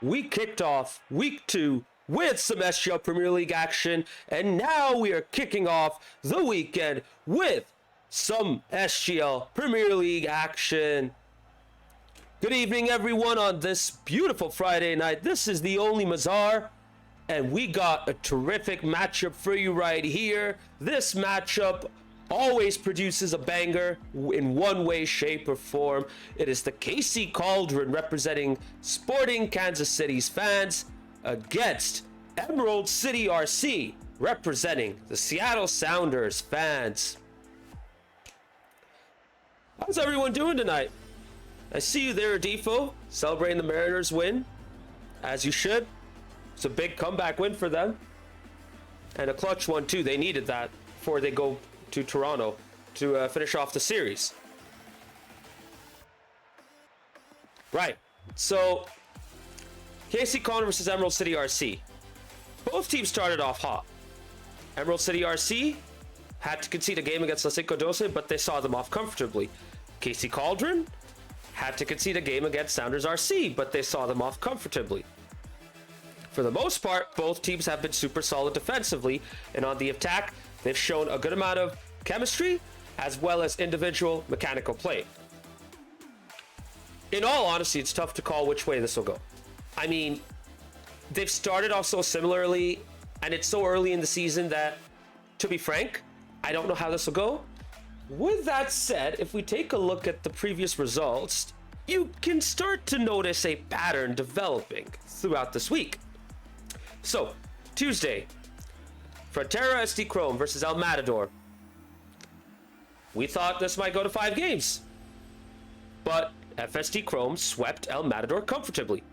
We kicked off week 2 with some SGL Premier League action, and now we are kicking off the weekend with some SGL Premier League action. Good evening, everyone, on this beautiful Friday night. This is the Only Mazar, and we got a terrific matchup for you right here. This matchup always produces a banger in one way, shape, or form. It is the KC Cauldron representing Sporting Kansas City's fans against Emerald City RC representing the Seattle Sounders fans. How's everyone doing tonight? I see you there, Defo, celebrating the Mariners win, as you should. It's a big comeback win for them, and a clutch one too. They needed that before they go to Toronto to finish off the series. Right, so KC Cauldron versus Emerald City RC. Both teams started off hot. Emerald City RC had to concede a game against Las Cinco Doce, but they saw them off comfortably. KC Cauldron had to concede a game against Sounders RC, but they saw them off comfortably. For the most part, both teams have been super solid defensively, and on the attack, they've shown a good amount of chemistry as well as individual mechanical play. In all honesty, it's tough to call which way this will go. I mean, they've started off so similarly, and it's so early in the season that, to be frank, I don't know how this will go. With that said, if we take a look at the previous results, you can start to notice a pattern developing throughout this week. So, Tuesday, Frontera SD Chrome versus El Matador. We thought this might go to 5 games, but FSD Chrome swept El Matador comfortably.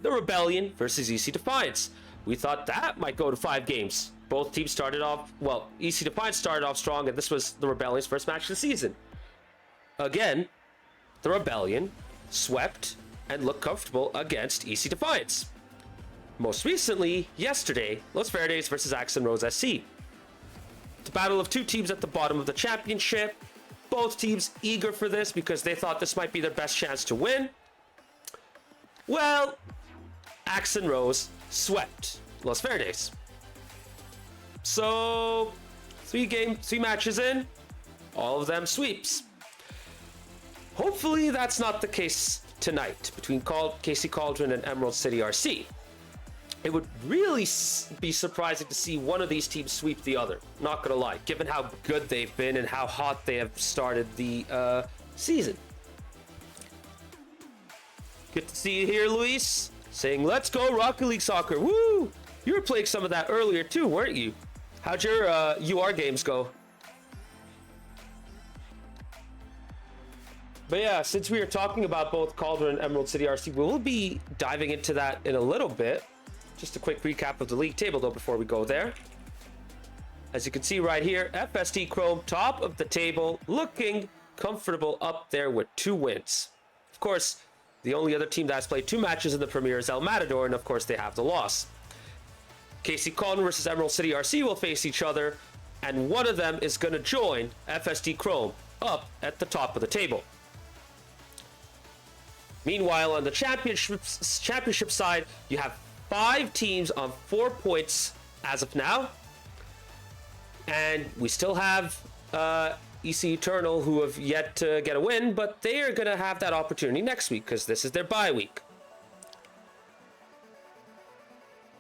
The Rebellion versus EC Defiance. We thought that might go to 5 games. Both teams started off, well, EC Defiance started off strong, and this was the Rebellion's first match of the season. Again, the Rebellion swept and looked comfortable against EC Defiance. Most recently, yesterday, Los Verdes versus Axon Rose SC. The battle of two teams at the bottom of the championship. Both teams eager for this because they thought this might be their best chance to win. Well, Axon Rose swept Los Verdes. So, 3 matches in, all of them sweeps. Hopefully that's not the case tonight between KC Cauldron and Emerald City RC. It would really be surprising to see one of these teams sweep the other, not gonna lie, given how good they've been and how hot they have started the season. Good to see you here, Luis, saying let's go Rocket League Soccer. Woo! You were playing some of that earlier too, weren't you? How'd your UR games go? But yeah, since we are talking about both Cauldron and Emerald City RC, we will be diving into that in a little bit. Just a quick recap of the league table though before we go there. As you can see right here, FSD Chrome, top of the table, looking comfortable up there with 2 wins. Of course, the only other team that has played 2 matches in the Premier is El Matador, and of course they have the loss. KC Cauldron versus Emerald City RC will face each other, and one of them is going to join FSD Chrome up at the top of the table. Meanwhile, on the championship side, you have 5 teams on 4 points as of now, and we still have EC Eternal, who have yet to get a win, but they are going to have that opportunity next week because this is their bye week.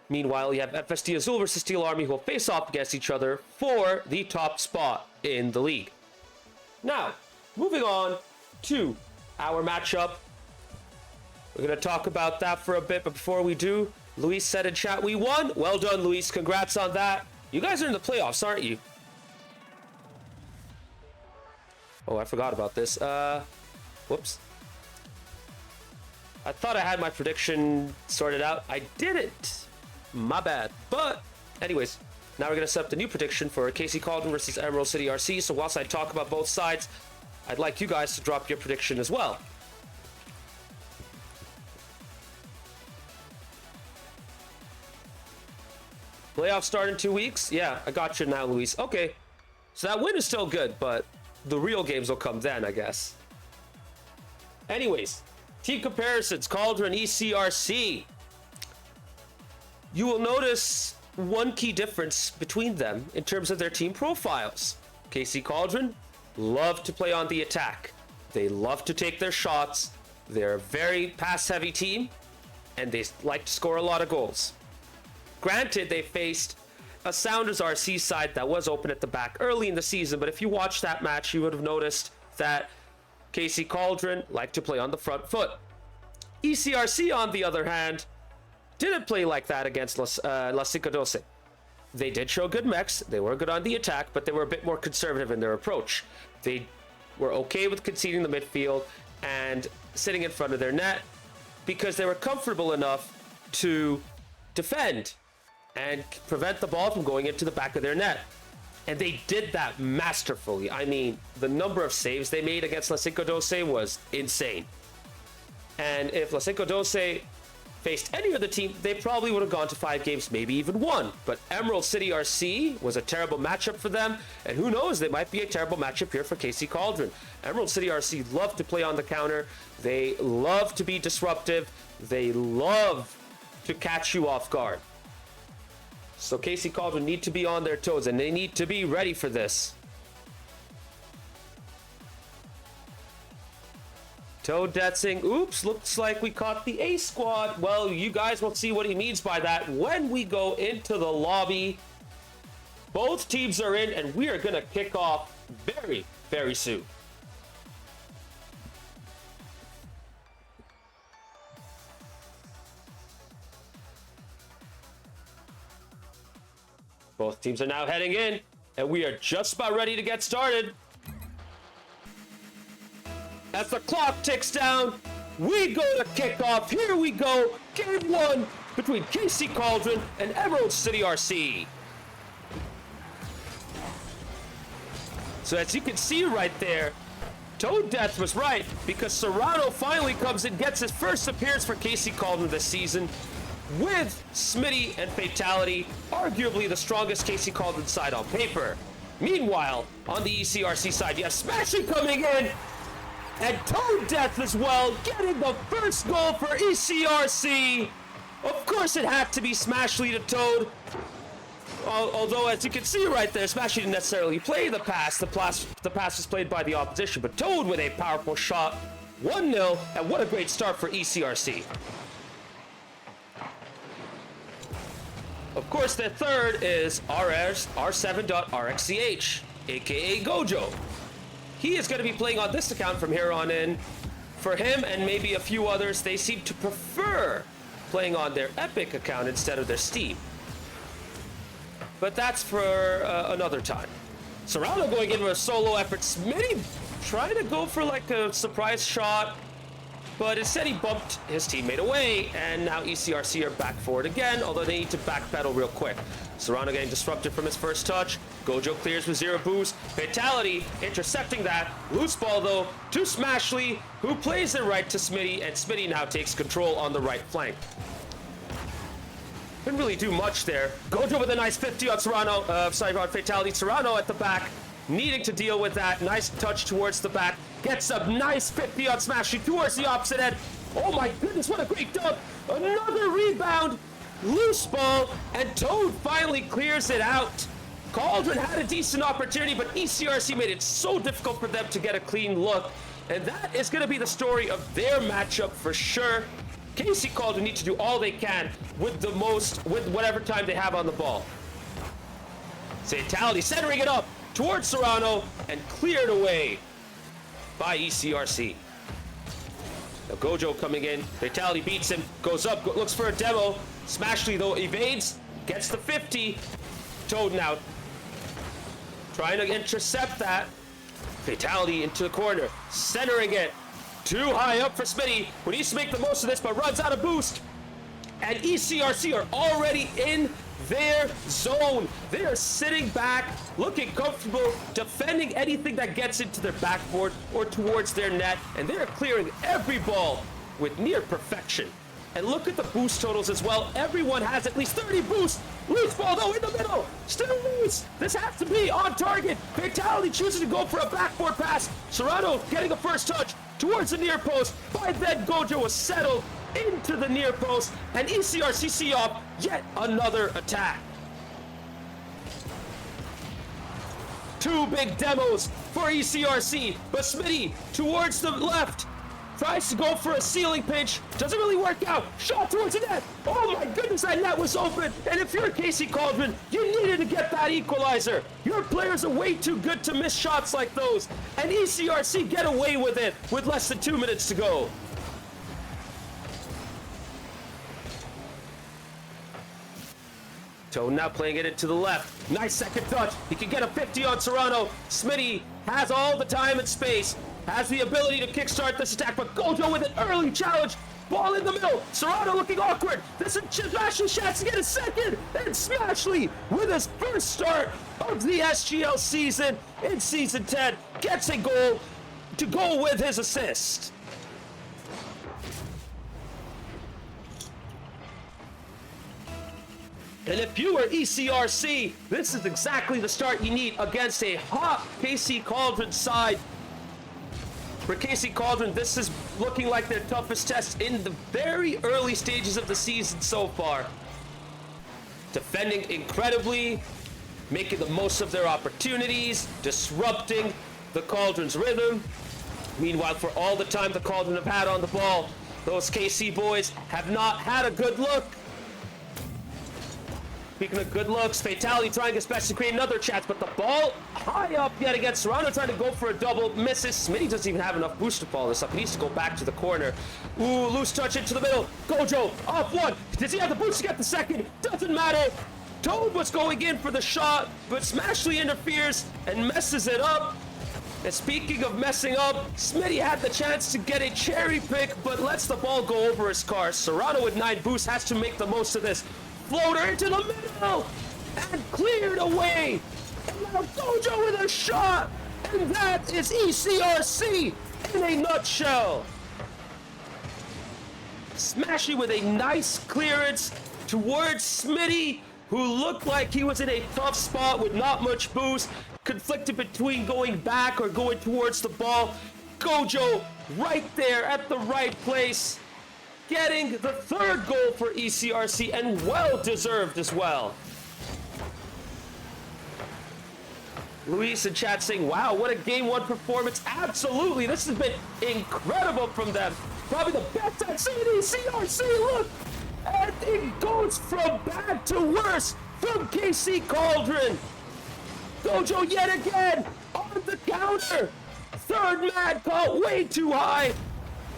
Meanwhile, you have FSD Azul versus Steel Army, who will face off against each other for the top spot in the league. Now, moving on to our matchup. We're going to talk about that for a bit, but before we do, Luis said in chat, we won. Well done, Luis. Congrats on that. You guys are in the playoffs, aren't you? Oh, I forgot about this. Whoops. I thought I had my prediction sorted out. I didn't. My bad. But, anyways, now we're going to set up the new prediction for KC Cauldron versus Emerald City RC. So whilst I talk about both sides, I'd like you guys to drop your prediction as well. Playoffs start in 2 weeks? Yeah, I got you now, Luis. Okay. So that win is still good, but the real games will come then, I guess. Anyways, team comparisons, Cauldron ECRC. you will notice one key difference between them in terms of their team profiles. KC Cauldron love to play on the attack. They love to take their shots. They're a very pass-heavy team, and they like to score a lot of goals. Granted, they faced a Sounders RC side that was open at the back early in the season, but if you watched that match, you would have noticed that KC Cauldron liked to play on the front foot. ECRC, on the other hand, didn't play like that against La Cinco Doce. They did show good mechs, they were good on the attack, but they were a bit more conservative in their approach. They were okay with conceding the midfield and sitting in front of their net because they were comfortable enough to defend and prevent the ball from going into the back of their net. And they did that masterfully. I mean, the number of saves they made against La Cinco Doce was insane. And if La Cinco Doce faced any other team, they probably would have gone to 5 games, maybe even 1. But Emerald City RC was a terrible matchup for them, and who knows, they might be a terrible matchup here for KC Cauldron. Emerald City RC love to play on the counter. They love to be disruptive. They love to catch you off guard. So KC Cauldron need to be on their toes, and they need to be ready for this. Toad Detzing, oops, looks like we caught the A squad. Well, you guys will see what he means by that when we go into the lobby. Both teams are in, and we are going to kick off very, very soon. Both teams are now heading in, and we are just about ready to get started. As the clock ticks down, we go to kickoff. Here we go. Game 1 between KC Cauldron and Emerald City RC. So as you can see right there, Toad Death was right because Serrano finally comes in, gets his first appearance for KC Cauldron this season with Smitty and Fatality, arguably the strongest KC Cauldron side on paper. Meanwhile, on the ECRC side, you have Smashing coming in, and Toad Death as well, getting the first goal for ECRC. Of course it had to be Smashly to Toad. Although, as you can see right there, Smashly didn't necessarily play the pass. The pass was played by the opposition, but Toad with a powerful shot. 1-0, and what a great start for ECRC. Of course, the third is R7.RXCH, aka Gojo. He is going to be playing on this account from here on in. For him and maybe a few others, they seem to prefer playing on their Epic account instead of their Steam. But that's for another time. Serrano going in with a solo effort. Smitty trying to go for like a surprise shot, but instead he bumped his teammate away, and now ECRC are back forward again, although they need to backpedal real quick. Serrano getting disrupted from his first touch. Gojo clears with 0 boost. Fatality intercepting that. Loose ball though to Smashly, who plays it right to Smitty, and Smitty now takes control on the right flank. Couldn't really do much there. Gojo with a nice 50 on Serrano, on Fatality. Serrano at the back, needing to deal with that. Nice touch towards the back. Gets a nice 50 on Smashly towards the opposite end. Oh my goodness, what a great dunk. Another rebound. Loose ball, and Toad finally clears it out. Cauldron had a decent opportunity, but ECRC made it so difficult for them to get a clean look. And that is going to be the story of their matchup for sure. KC Cauldron need to do all they can with whatever time they have on the ball. Fatality centering it up towards Serrano and cleared away by ECRC. Now Gojo coming in, Fatality beats him, goes up, looks for a demo. Smashly though evades, gets the 50. Toad now trying to intercept that. Fatality into the corner, centering it. Too high up for Smitty, who needs to make the most of this, but runs out of boost. And ECRC are already in their zone. They are sitting back, looking comfortable, defending anything that gets into their backboard or towards their net, and they are clearing every ball with near perfection. And look at the boost totals as well. Everyone has at least 30 boosts. Loose ball though in the middle. Still loose. This has to be on target. Fatality chooses to go for a backboard pass. Serrano getting a first touch towards the near post. By then Gojo was settled into the near post. And ECRC see off yet another attack. Two big demos for ECRC. But Smitty towards the left. Tries to go for a ceiling pinch. Doesn't really work out. Shot towards the net. Oh my goodness, that net was open. And if you're KC Cauldron, you needed to get that equalizer. Your players are way too good to miss shots like those. And ECRC get away with it with less than 2 minutes to go. Toad now playing it to the left. Nice second touch. He can get a 50 on Serrano. Smitty has all the time and space. Has the ability to kickstart this attack, but Gojo with an early challenge. Ball in the middle. Serrano looking awkward. This is Smashley Shats to get a second. And Smashley with his first start of the SGL season in Season 10 gets a goal to go with his assist. And if you are ECRC, this is exactly the start you need against a hot KC Cauldron side. For KC Cauldron, this is looking like their toughest test in the very early stages of the season so far. Defending incredibly, making the most of their opportunities, disrupting the Cauldron's rhythm. Meanwhile, for all the time the Cauldron have had on the ball, those KC boys have not had a good look. Speaking of good looks, Fatality trying his best to create another chance, but the ball high up yet again. Serrano trying to go for a double, misses. Smitty doesn't even have enough boost to follow this up. He needs to go back to the corner. Ooh, loose touch into the middle. Gojo off one. Does he have the boost to get the second? Doesn't matter. Toad was going in for the shot, but Smashley interferes and messes it up. And speaking of messing up, Smitty had the chance to get a cherry pick, but lets the ball go over his car. Serrano with 9 boosts has to make the most of this. Floater into the middle and cleared away. And now Gojo with a shot. And that is ECRC in a nutshell. Smashy with a nice clearance towards Smitty, who looked like he was in a tough spot with not much boost, conflicted between going back or going towards the ball. Gojo right there at the right place, getting the third goal for ECRC, and well deserved as well. Luis in chat saying, wow, what a game 1 performance. Absolutely, this has been incredible from them. Probably the best I've seen ECRC, look. And it goes from bad to worse from KC Cauldron. Gojo yet again on the counter. Third man caught way too high.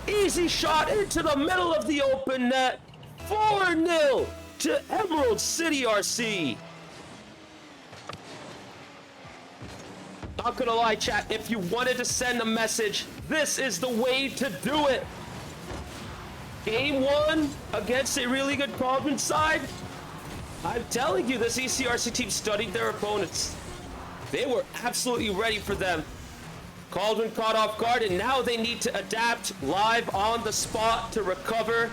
Easy shot into the middle of the open net. 4-0 to Emerald City RC. Not gonna lie, chat, if you wanted to send a message, this is the way to do it. Game 1 against a really good Cauldron side. I'm telling you, this ECRC team studied their opponents. They were absolutely ready for them. Cauldron caught off guard, and now they need to adapt live on the spot to recover.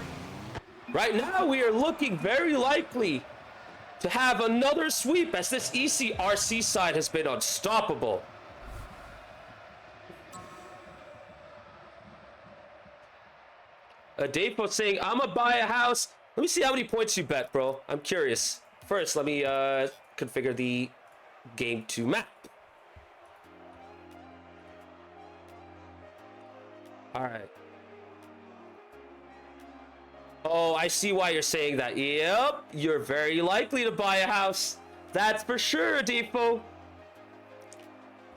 Right now, we are looking very likely to have another sweep, as this ECRC side has been unstoppable. Dave saying, I'ma buy a house. Let me see how many points you bet, bro. I'm curious. First, let me configure the game 2 map. All right. Oh, I see why you're saying that. Yep, you're very likely to buy a house. That's for sure, Adifo.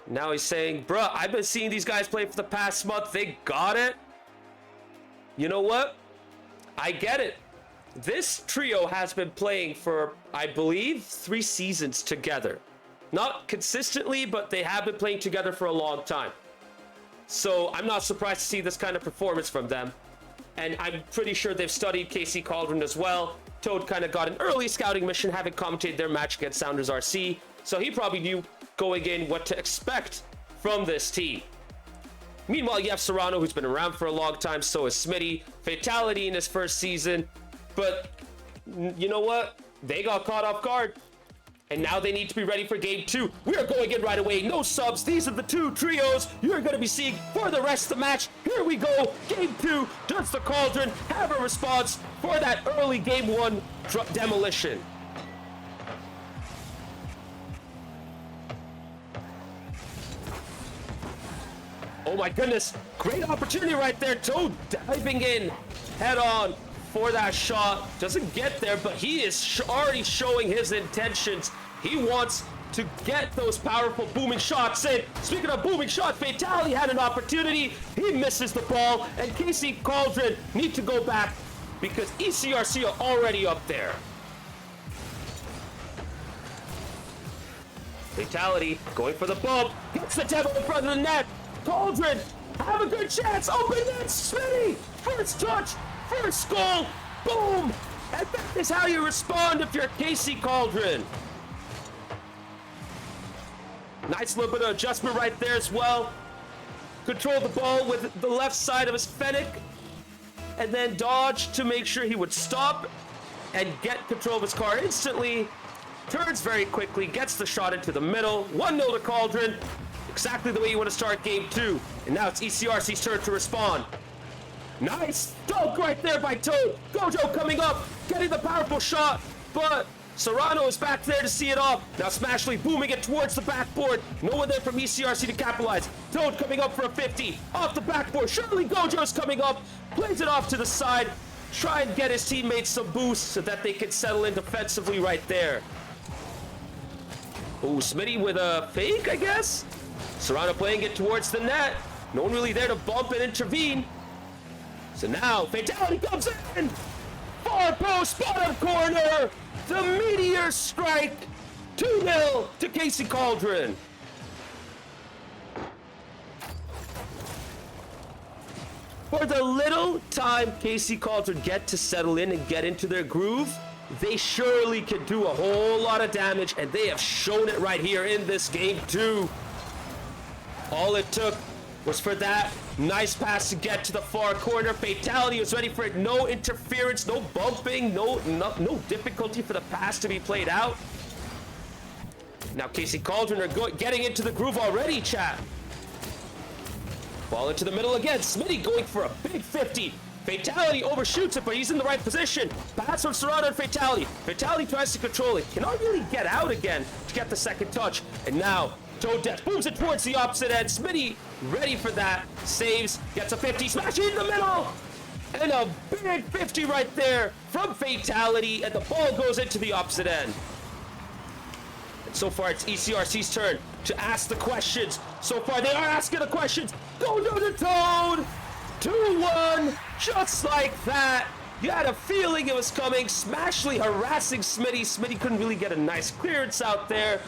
Now he's saying, bruh, I've been seeing these guys play for the past month. They got it. You know what? I get it. This trio has been playing for, I believe, 3 seasons together. Not consistently, but they have been playing together for a long time. So I'm not surprised to see this kind of performance from them. And I'm pretty sure they've studied KC Cauldron as well. Toad kind of got an early scouting mission, having commentated their match against Sounders RC. So he probably knew going in what to expect from this team. Meanwhile, you have Serrano, who's been around for a long time. So is Smitty. Fatality in his first season. But you know what? They got caught off guard. And now they need to be ready for game 2. We are going in right away. No subs. These are the 2 trios you're going to be seeing for the rest of the match. Here we go. Game 2. Does the Cauldron have a response for that early game 1 demolition? Oh my goodness. Great opportunity right there. Toad diving in head on for that shot. Doesn't get there, but he is already showing his intentions. He wants to get those powerful booming shots in. Speaking of booming shots, Fatality had an opportunity. He misses the ball, and KC Cauldron need to go back because ECRC are already up there. Fatality going for the bump. Gets the devil in front of the net. Cauldron have a good chance. Open net, Smitty. First touch. First goal, boom! And that is how you respond if you're KC Cauldron. Nice little bit of adjustment right there as well. Control the ball with the left side of his Fennec. And then dodge to make sure he would stop and get control of his car instantly. Turns very quickly, gets the shot into the middle. 1-0 to Cauldron. Exactly the way you want to start game 2. And now it's ECRC's turn to respond. Nice dunk right there by Toad. Gojo coming up, getting the powerful shot, but Serrano is back there to see it off. Now Smashley booming it towards the backboard. No one there from ECRC to capitalize. Toad coming up for a 50. Off the backboard. Surely Gojo's coming up. Plays it off to the side. Try and get his teammates some boost so that they can settle in defensively right there. Oh, Smitty with a fake, I guess? Serrano playing it towards the net. No one really there to bump and intervene. So now, Fatality comes in! Far post, bottom corner! The Meteor Strike! 2-0 to KC Cauldron. For the little time KC Cauldron get to settle in and get into their groove, they surely can do a whole lot of damage, and they have shown it right here in this game too. All it took was for that nice pass to get to the far corner. Fatality was ready for it. No interference, no bumping, no difficulty for the pass to be played out. Now KC Cauldron are getting into the groove already, chat. Ball into the middle again. Smitty going for a big 50. Fatality overshoots it, but he's in the right position. Pass from Serrano and Fatality. Fatality tries to control it. Cannot really get out again to get the second touch. And now Toad Death booms it towards the opposite end. Smitty ready for that. Saves, gets a 50, smash in the middle! And a big 50 right there from Fatality, and the ball goes into the opposite end. And so far, it's ECRC's turn to ask the questions. So far, they are asking the questions. Go to Toad! 2-1, just like that. You had a feeling it was coming. Smashley harassing Smitty. Smitty couldn't really get a nice clearance out there.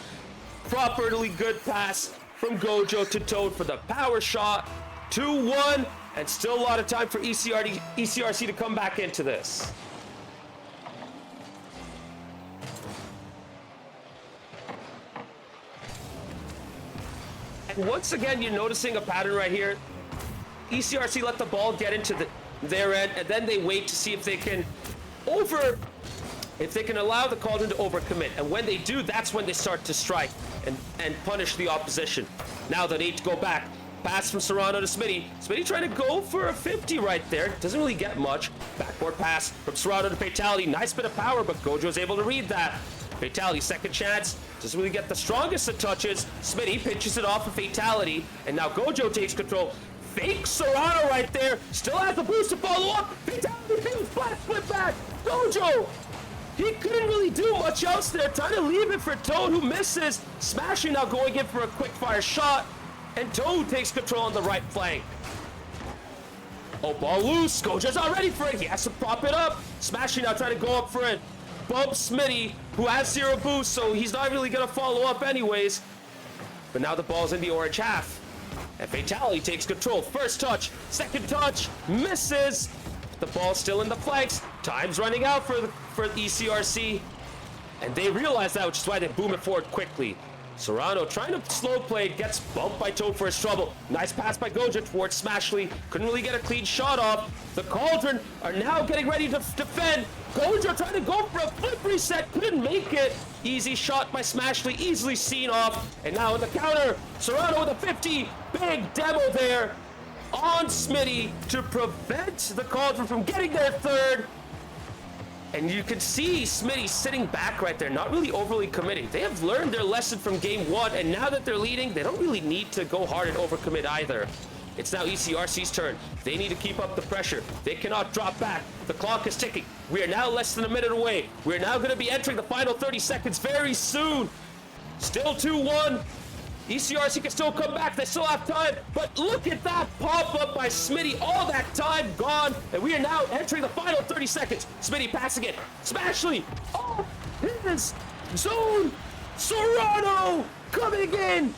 Properly good pass from Gojo to Toad for the power shot. 2-1, and still a lot of time for ECRC to come back into this. And once again, you're noticing a pattern right here. ECRC let the ball get into their end, and then they wait to see if they can allow the Cauldron to overcommit. And when they do, that's when they start to strike and punish the opposition. Now they need to go back. Pass from Serrano to Smitty. Smitty trying to go for a 50 right there. Doesn't really get much. Backboard pass from Serrano to Fatality. Nice bit of power, but Gojo is able to read that. Fatality, second chance. Doesn't really get the strongest of touches. Smitty pinches it off of Fatality, and now Gojo takes control. Fake Serrano right there. Still has the boost to follow up. Fatality feels flat, flip back. Gojo! He couldn't really do much else there. Trying to leave it for Toad, who misses. Smashing now going in for a quick fire shot. And Toad takes control on the right flank. Oh, ball loose. Gojo's not ready for it. He has to pop it up. Smashing now trying to go up for it. Bumps Smitty, who has 0 boost, so he's not really going to follow up anyways. But now the ball's in the orange half. And Fatality takes control. First touch, second touch, misses. The ball's still in the flanks. Time's running out for ECRC. And they realize that, which is why they boom it forward quickly. Serrano trying to slow play, gets bumped by Toad for his trouble. Nice pass by Goja towards Smashley. Couldn't really get a clean shot off. The Cauldron are now getting ready to defend. Goja trying to go for a flip reset, couldn't make it. Easy shot by Smashley, easily seen off. And now in the counter, Serrano with a 50. Big demo there on Smitty to prevent the Cauldron from getting their third. And you can see Smitty sitting back right there, not really overly committing. They have learned their lesson from game one, and now that they're leading, they don't really need to go hard and overcommit either. It's now ECRC's turn. They need to keep up the pressure. They cannot drop back. The clock is ticking. We are now less than a minute away. We are now going to be entering the final 30 seconds very soon. Still 2-1. ECRC can still come back. They still have time. But look at that pop-up by Smitty. All that time gone. And we are now entering the final 30 seconds. Smitty passing it. Smashley. Oh, his zone. Serrano coming in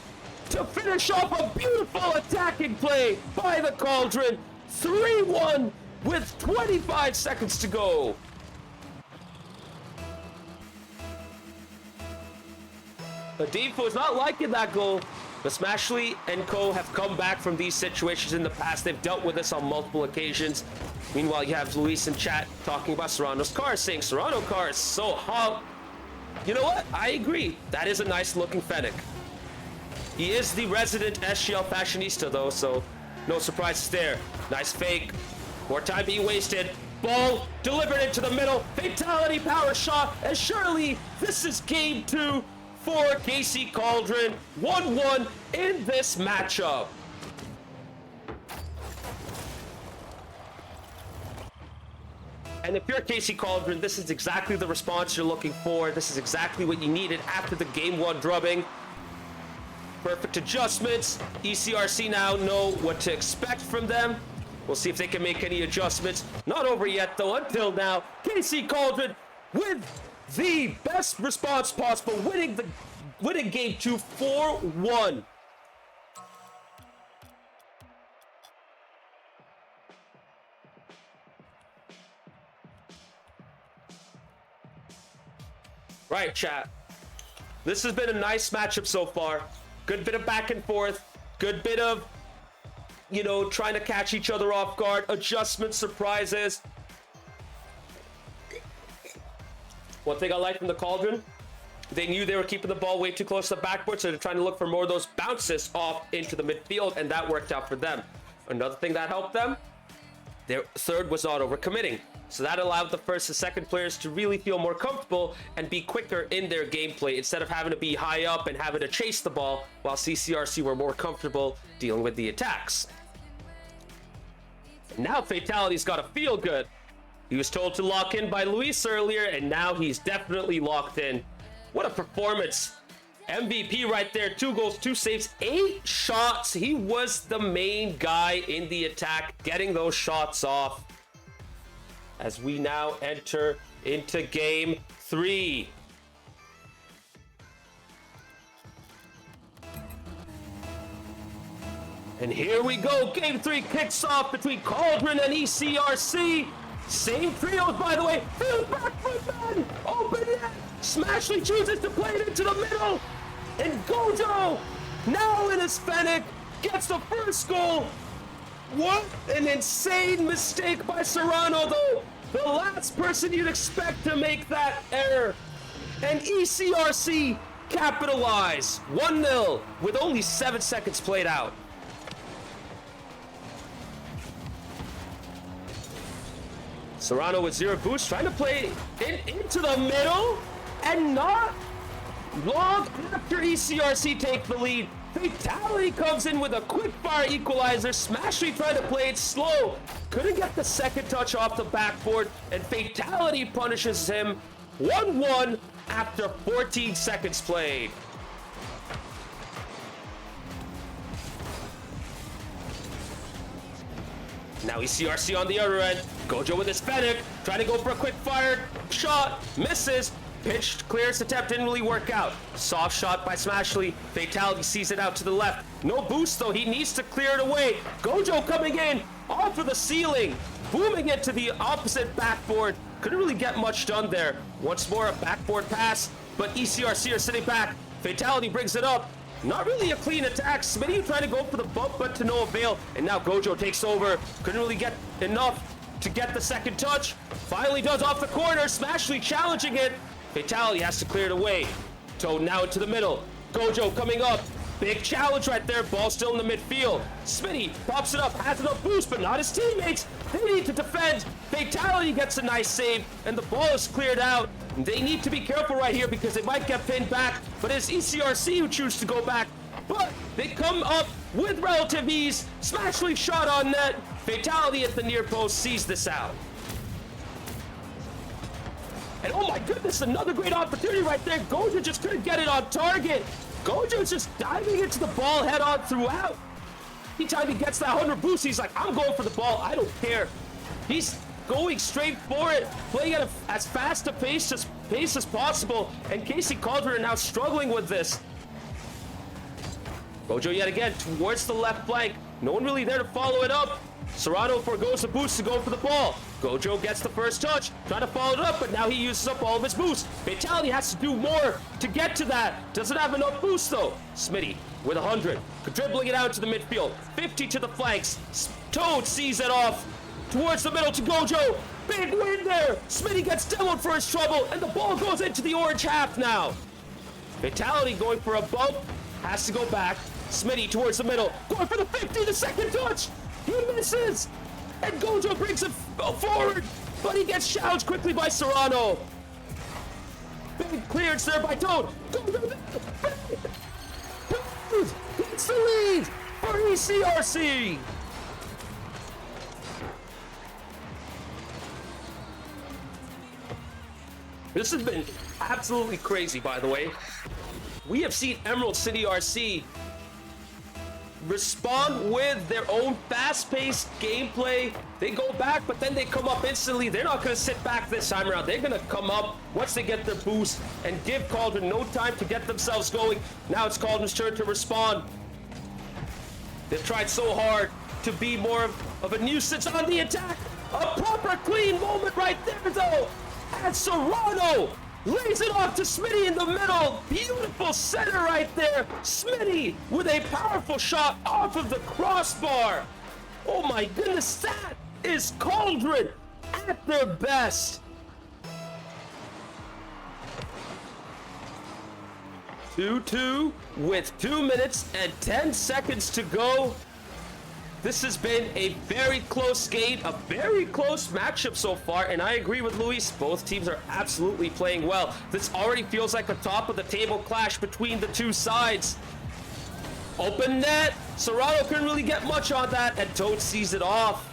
to finish off a beautiful attacking play by the Cauldron. 3-1 with 25 seconds to go. The Deefo is not liking that goal, but Smashley and Co have come back from these situations in the past. They've dealt with this on multiple occasions. Meanwhile, you have Luis in chat talking about Serrano's car, saying Serrano car is so hot. You know what? I agree. That is a nice looking Fennec. He is the resident SGL fashionista though, so no surprises there. Nice fake. More time being wasted. Ball delivered into the middle. Fatality power shot. And surely this is game 2 for KC Cauldron. 1-1 in this matchup. And if you're KC Cauldron, this is exactly the response you're looking for. This is exactly what you needed after the game 1 drubbing. Perfect adjustments. ECRC now know what to expect from them. We'll see if they can make any adjustments. Not over yet though, until now. KC Cauldron with the best response possible, winning game 2 4-1. Right, chat. This has been a nice matchup so far. Good bit of back and forth. Good bit of, you know, trying to catch each other off guard. Adjustments, surprises. One thing I like from the Cauldron, they knew they were keeping the ball way too close to the backboard, so they're trying to look for more of those bounces off into the midfield, and that worked out for them. Another thing that helped them, their third was not overcommitting. So that allowed the first and second players to really feel more comfortable and be quicker in their gameplay instead of having to be high up and having to chase the ball, while CCRC were more comfortable dealing with the attacks. Now Fatality's got to feel good. He was told to lock in by Luis earlier, and now he's definitely locked in. What a performance. MVP right there. 2 goals, 2 saves, 8 shots. He was the main guy in the attack, getting those shots off. As we now enter into game 3. And here we go. Game 3 kicks off between Cauldron and ECRC. Same trios, by the way. Back foot man. Open it. Smashley chooses to play it into the middle. And Gojo, now in his Fennec, gets the first goal. What an insane mistake by Serrano, though. The last person you'd expect to make that error. And ECRC capitalize. 1-0 with only 7 seconds played out. Serrano with 0 boost, trying to play into the middle, and not long after ECRC take the lead. Fatality comes in with a quick fire equalizer. Smashley tried to play it slow, couldn't get the second touch off the backboard, and Fatality punishes him. 1-1 after 14 seconds played. Now ECRC on the other end. Gojo with his Fennec, trying to go for a quick fire shot, misses. Pitched, clears attempt, didn't really work out. Soft shot by Smashley. Fatality sees it out to the left. No boost though, he needs to clear it away. Gojo coming in, off of the ceiling, booming it to the opposite backboard. Couldn't really get much done there. Once more a backboard pass, but ECRC are sitting back. Fatality brings it up. Not really a clean attack. Smitty trying to go for the bump, but to no avail. And now Gojo takes over. Couldn't really get enough to get the second touch. Finally does off the corner. Smashly challenging it. Fatality has to clear it away. Toad now into the middle. Gojo coming up. Big challenge right there. Ball still in the midfield. Smitty pops it up. Has enough boost, but not his teammates. They need to defend. Fatality gets a nice save, and the ball is cleared out. They need to be careful right here because they might get pinned back, but it's ECRC who choose to go back. But they come up with relative ease. Smashly shot on net. Fatality at the near post sees this out. And oh my goodness, another great opportunity right there. Gojo just couldn't get it on target. Gojo's just diving into the ball head on throughout. Anytime he gets that 100 boost, he's like, I'm going for the ball. I don't care. He's going straight for it, playing at as fast a pace as possible. And Casey Cauldron now struggling with this. Gojo yet again towards the left flank. No one really there to follow it up. Serrano forgoes the boost to go for the ball. Gojo gets the first touch, trying to follow it up, but now he uses up all of his boost. Fatality has to do more to get to that. Doesn't have enough boost though. Smitty with 100, dribbling it out to the midfield. 50 to the flanks. Toad sees it off towards the middle to Gojo. Big win there. Smitty gets demoed for his trouble, and the ball goes into the orange half now. Fatality going for a bump, has to go back. Smitty towards the middle, going for the 50, the second touch. He misses, and Gojo brings it forward, but he gets challenged quickly by Serrano. Big clearance there by Toad. Gojo gets the lead for ECRC. This has been absolutely crazy, by the way. We have seen Emerald City RC respond with their own fast-paced gameplay. They go back, but then they come up instantly. They're not going to sit back this time around. They're going to come up once they get their boost and give Cauldron no time to get themselves going. Now it's Cauldron's turn to respond. They've tried so hard to be more of a nuisance on the attack. A proper clean moment right there, though. And Serrano lays it off to Smitty in the middle. Beautiful center right there. Smitty with a powerful shot off of the crossbar. Oh my goodness, that is Cauldron at their best. 2-2 with 2 minutes and 10 seconds to go. This has been a very close game, a very close matchup so far, and I agree with Luis. Both teams are absolutely playing well. This already feels like a top of the table clash between the two sides. Open net. Serrano couldn't really get much on that, and Toad sees it off.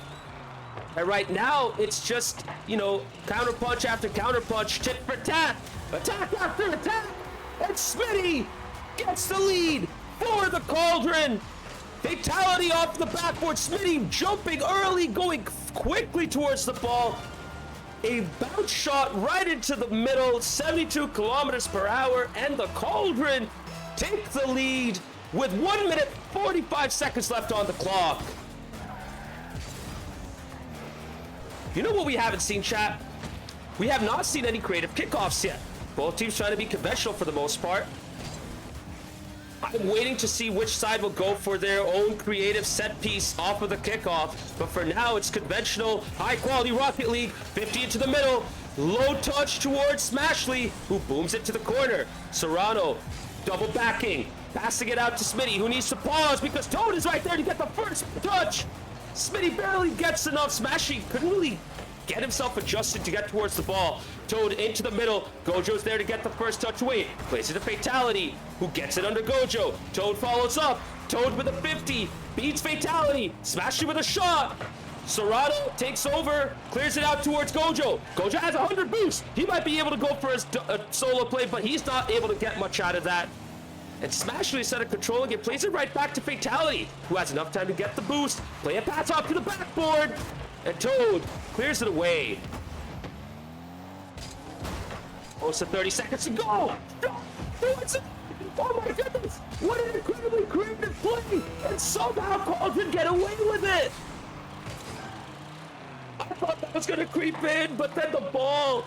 And right now, it's just, you know, counterpunch after counterpunch, tit for tat, attack after attack, and Smitty gets the lead for the Cauldron. Fatality off the backboard. Smitty jumping early, going quickly towards the ball. A bounce shot right into the middle, 72 kilometers per hour, and the Cauldron take the lead with 1 minute 45 seconds left on the clock. You know what we haven't seen, chat? We have not seen any creative kickoffs yet. Both teams trying to be conventional for the most part. I'm waiting to see which side will go for their own creative set piece off of the kickoff. But for now, it's conventional, high quality Rocket League. 50 into the middle. Low touch towards Smashly, who booms it to the corner. Serrano double backing, passing it out to Smitty, who needs to pause because Toad is right there to get the first touch. Smitty barely gets enough. Smashly couldn't really get himself adjusted to get towards the ball. Toad into the middle. Gojo's there to get the first touch away. Plays it to Fatality, who gets it under Gojo. Toad follows up. Toad with a 50. Beats Fatality. Smashly with a shot. Serrano takes over. Clears it out towards Gojo. Gojo has 100 boost. He might be able to go for his solo play, but he's not able to get much out of that. And Smashly, instead of controlling it, plays it right back to Fatality, who has enough time to get the boost. Play a pass off to the backboard. And Toad clears it away. Close to 30 seconds to go. Oh my goodness. What an incredibly creative play. And somehow Cauldron get away with it. I thought that was going to creep in, but then the ball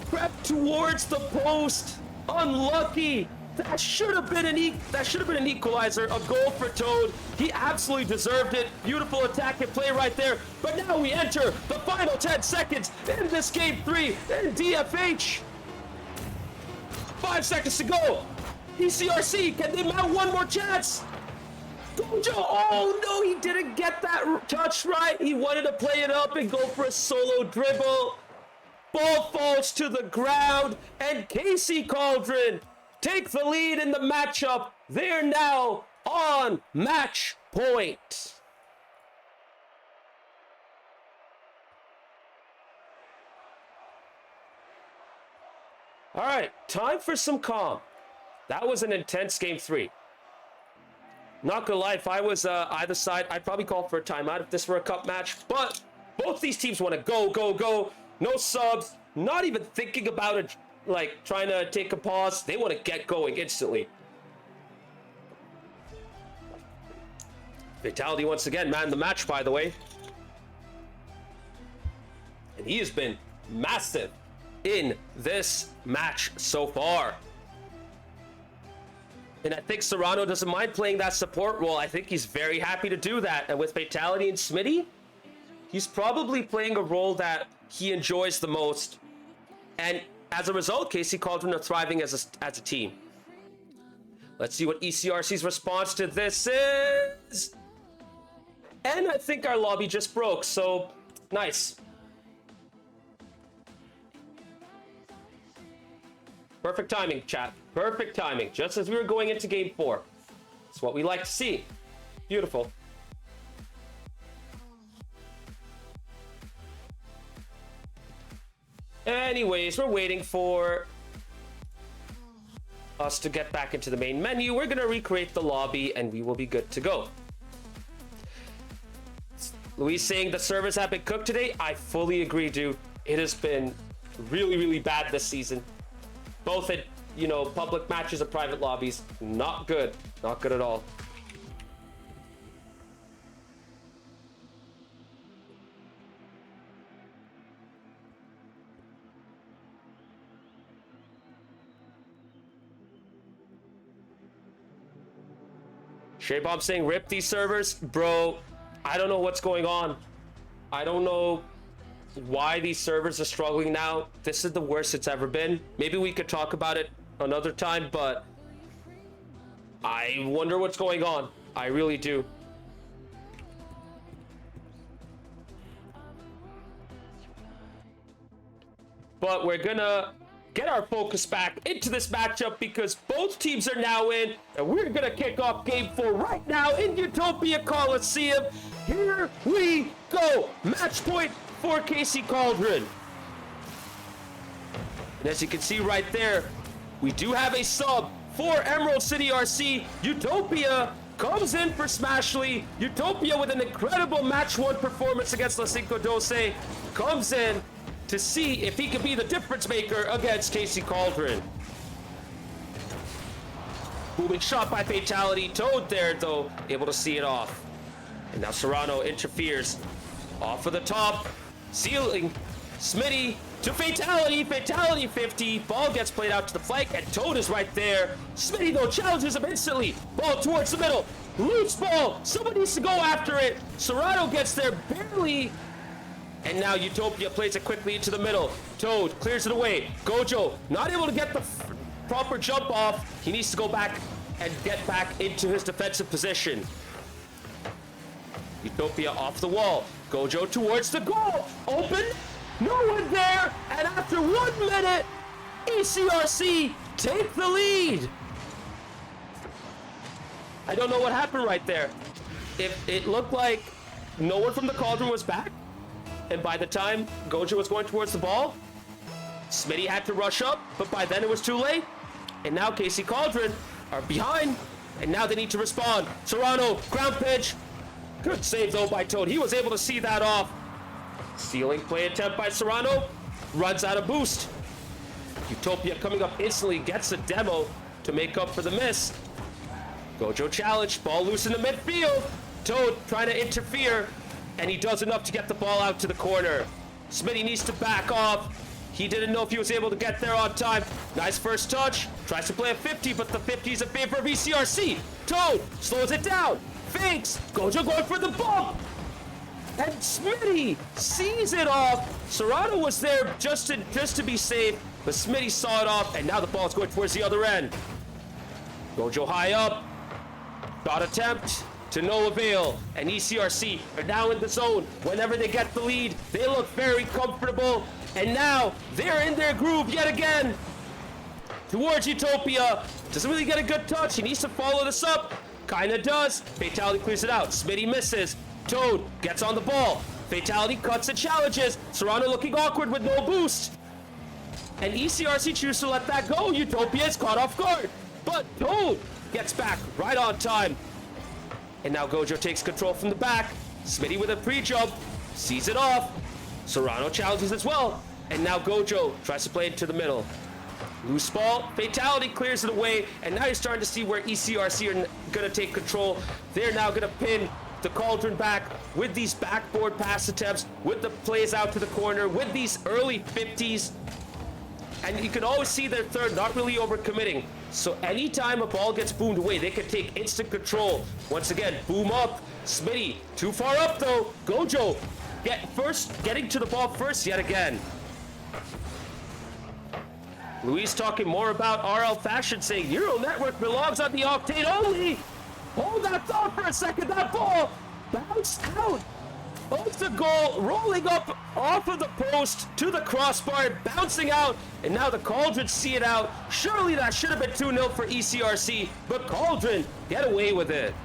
crept towards the post. Unlucky. That should have been an equalizer, a goal for Toad. He absolutely deserved it. Beautiful attack and play right there. But now we enter the final 10 seconds in this game 3 in DFH. 5 seconds to go. ECRC, can they mount one more chance? Gojo, oh no, he didn't get that touch right. He wanted to play it up and go for a solo dribble. Ball falls to the ground, and KC Cauldron take the lead in the matchup. They're now on match point. All right, time for some calm. That was an intense game 3. Not gonna lie, if I was either side, I'd probably call for a timeout if this were a cup match. But both these teams want to go, go, go. No subs, not even thinking about it, like trying to take a pause. They want to get going instantly. Fatality once again, man, the match, by the way. And he has been massive in this match so far. And I think Serrano doesn't mind playing that support role. I think he's very happy to do that. And with Fatality and Smitty, he's probably playing a role that he enjoys the most. And as a result, KC Cauldron are thriving as a team. Let's see what ECRC's response to this is. And I think our lobby just broke, so nice. Perfect timing, chat. Perfect timing. Just as we were going into game 4. It's what we like to see. Beautiful. Anyways, we're waiting for us to get back into the main menu. We're going to recreate the lobby and we will be good to go. Luis saying the servers have been cooked today. I fully agree, dude. It has been really, really bad this season. Both at, you know, public matches and private lobbies. Not good. Not good at all. Shaybomb saying rip these servers. Bro, I don't know what's going on. I don't know why these servers are struggling now. This is the worst it's ever been. Maybe we could talk about it another time, but I wonder what's going on. I really do. But we're gonna get our focus back into this matchup because both teams are now in, and we're gonna kick off game 4 right now in Utopia Coliseum. Here we go. Match point for KC Cauldron. And as you can see right there, we do have a sub for Emerald City RC. Utopia comes in for Smashly. Utopia with an incredible match 1 performance against La Cinco Doce comes in to see if he can be the difference maker against KC Cauldron. Booming shot by Fatality. Toad there, though, able to see it off. And now Serrano interferes. Off of the top. Sealing. Smitty to Fatality. Fatality 50. Ball gets played out to the flank, and Toad is right there. Smitty, though, challenges him instantly. Ball towards the middle. Loose ball. Somebody needs to go after it. Serrano gets there barely. And now Utopia plays it quickly into the middle. Toad clears it away. Gojo not able to get the proper jump off. He needs to go back and get back into his defensive position. Utopia off the wall. Gojo towards the goal. Open. No one there. And after 1 minute, ECRC take the lead. I don't know what happened right there. It looked like no one from the Cauldron was back. And by the time Gojo was going towards the ball, Smitty had to rush up, but by then it was too late. And now KC Cauldron are behind, and now they need to respond. Serrano, ground pitch. Good save though by Toad. He was able to see that off. Stealing play attempt by Serrano. Runs out of boost. Utopia coming up instantly, gets a demo to make up for the miss. Gojo challenge, ball loose in the midfield. Toad trying to interfere, and he does enough to get the ball out to the corner. Smitty needs to back off. He didn't know if he was able to get there on time. Nice first touch. Tries to play a 50, but the 50 is in favor of ECRC. Toad slows it down. Fakes. Gojo going for the bump. And Smitty sees it off. Serrano was there just to be safe, but Smitty saw it off, and now the ball's going towards the other end. Gojo high up. Shot attempt to no avail, and ECRC are now in the zone. Whenever they get the lead, they look very comfortable, and now they're in their groove yet again. Towards Utopia. Doesn't really get a good touch. He needs to follow this up. Kinda does. Fatality clears it out. Smitty misses. Toad gets on the ball. Fatality cuts and challenges. Serrano looking awkward with no boost. And ECRC chooses to let that go. Utopia is caught off guard. But Toad gets back right on time. And now Gojo takes control from the back. Smitty with a pre-jump. Sees it off. Serrano challenges as well. And now Gojo tries to play it to the middle. Loose ball. Fatality clears it away. And now you're starting to see where ECRC are going to take control. They're now going to pin the Cauldron back with these backboard pass attempts, with the plays out to the corner, with these early 50s. And you can always see their third not really overcommitting. So anytime a ball gets boomed away, they can take instant control. Once again, boom up. Smitty, too far up though. Gojo, getting to the ball first yet again. Luis talking more about RL Fashion, saying Neural Network belongs on the Octane only. Hold that thought for a second. That ball bounced out of the goal, rolling up off of the post to the crossbar, bouncing out, and now the Cauldron see it out. Surely that should have been 2-0 for ECRC, but Cauldron get away with it.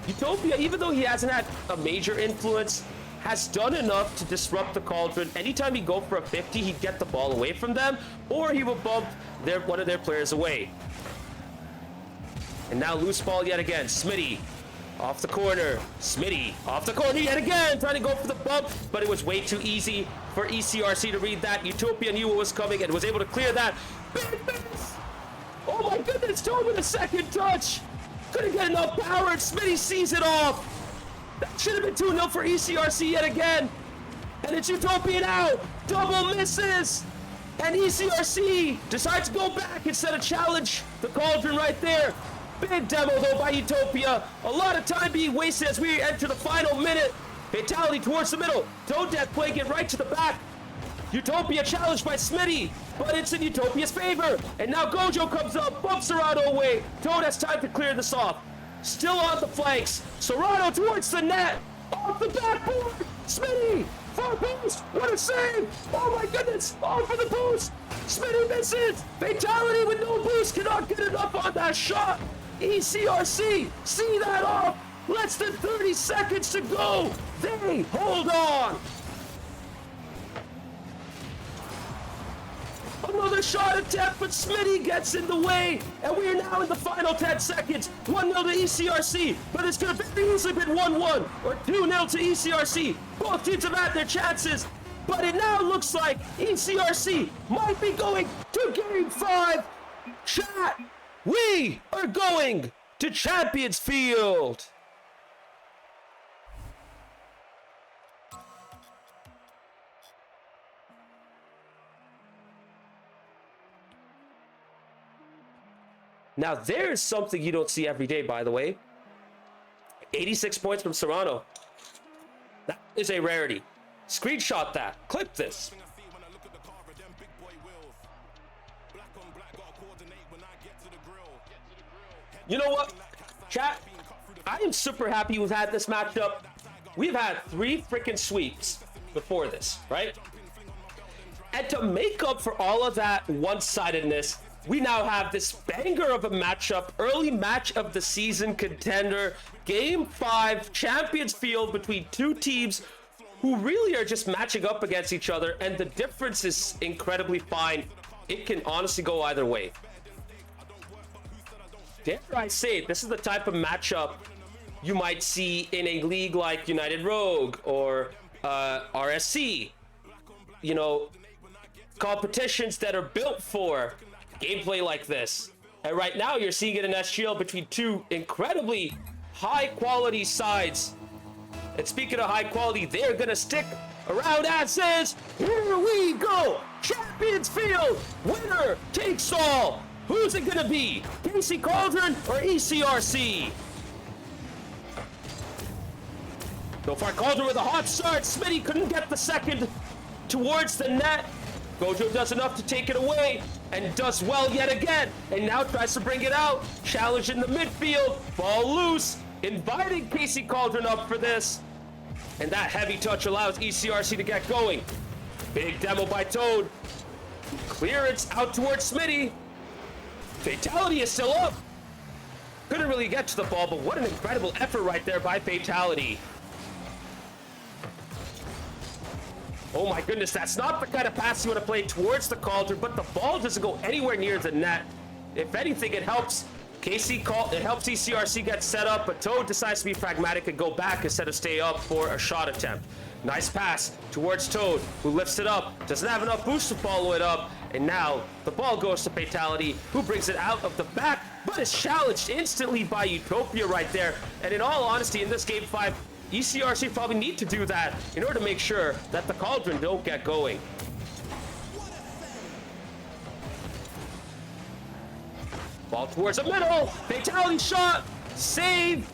Utopia, even though he hasn't had a major influence, has done enough to disrupt the Cauldron. Anytime he'd go for a 50, he'd get the ball away from them, or he would bump one of their players away. And now loose ball yet again. Smitty off the corner. Smitty off the corner yet again. Trying to go for the bump, but it was way too easy for ECRC to read that. Utopia knew what was coming and was able to clear that. Big miss! Oh my goodness, Toad with a second touch. Couldn't get enough power, and Smitty sees it off. That should have been 2-0 for ECRC yet again. And it's Utopia now. Double misses. And ECRC decides to go back instead of challenge the Cauldron right there. Big demo though by Utopia. A lot of time being wasted as we enter the final minute. Fatality towards the middle. Toad Death playing it right to the back. Utopia challenged by Smitty, but it's in Utopia's favor. And now Gojo comes up, bumps Serrano away. Toad has time to clear this off. Still on the flanks. Serrano towards the net. Off the backboard. Smitty. Far post. What a save. Oh my goodness. Off for the post. Smitty misses. Fatality with no boost. Cannot get enough on that shot. ECRC. See that off. Less than 30 seconds to go. They hold on. Another shot attempt, but Smitty gets in the way, and we are now in the final 10 seconds. 1-0 to ECRC, but it's going to be easily been 1-1 or 2-0 to ECRC. Both teams have had their chances, but it now looks like ECRC might be going to Game 5. Chat, we are going to Champions Field. Now, there's something you don't see every day, by the way. 86 points from Serrano. That is a rarity. Screenshot that. Clip this. You know what, chat? I am super happy we've had this matchup. We've had 3 freaking sweeps before this, right? And to make up for all of that one-sidedness, we now have this banger of a matchup, early match of the season contender, Game 5, Champions Field between 2 teams who really are just matching up against each other, and the difference is incredibly fine. It can honestly go either way. Dare I say, this is the type of matchup you might see in a league like United Rogue or RSC. You know, competitions that are built for gameplay like this. And right now you're seeing it in SGL between 2 incredibly high quality sides. And speaking of high quality, they're gonna stick Around asses, here we go! Champions Field, winner takes all! Who's it gonna be? KC Cauldron or ECRC? So far, Cauldron with a hot start. Smitty couldn't get the second towards the net. Gojo does enough to take it away and does well yet again. And now tries to bring it out. Challenge in the midfield. Ball loose. Inviting KC Cauldron up for this. And that heavy touch allows ECRC to get going. Big demo by Toad. Clearance out towards Smitty. Fatality is still up. Couldn't really get to the ball, but what an incredible effort right there by Fatality. Oh my goodness, that's not the kind of pass you want to play towards the Cauldron, but the ball doesn't go anywhere near the net. If anything, it helps ECRC get set up, but Toad decides to be pragmatic and go back instead of stay up for a shot attempt. Nice pass towards Toad, who lifts it up, doesn't have enough boost to follow it up, and now the ball goes to Fatality, who brings it out of the back, but is challenged instantly by Utopia right there. And in all honesty, in this Game 5, ECRC probably need to do that in order to make sure that the Cauldron don't get going. Ball towards the middle. Fatality shot. Save.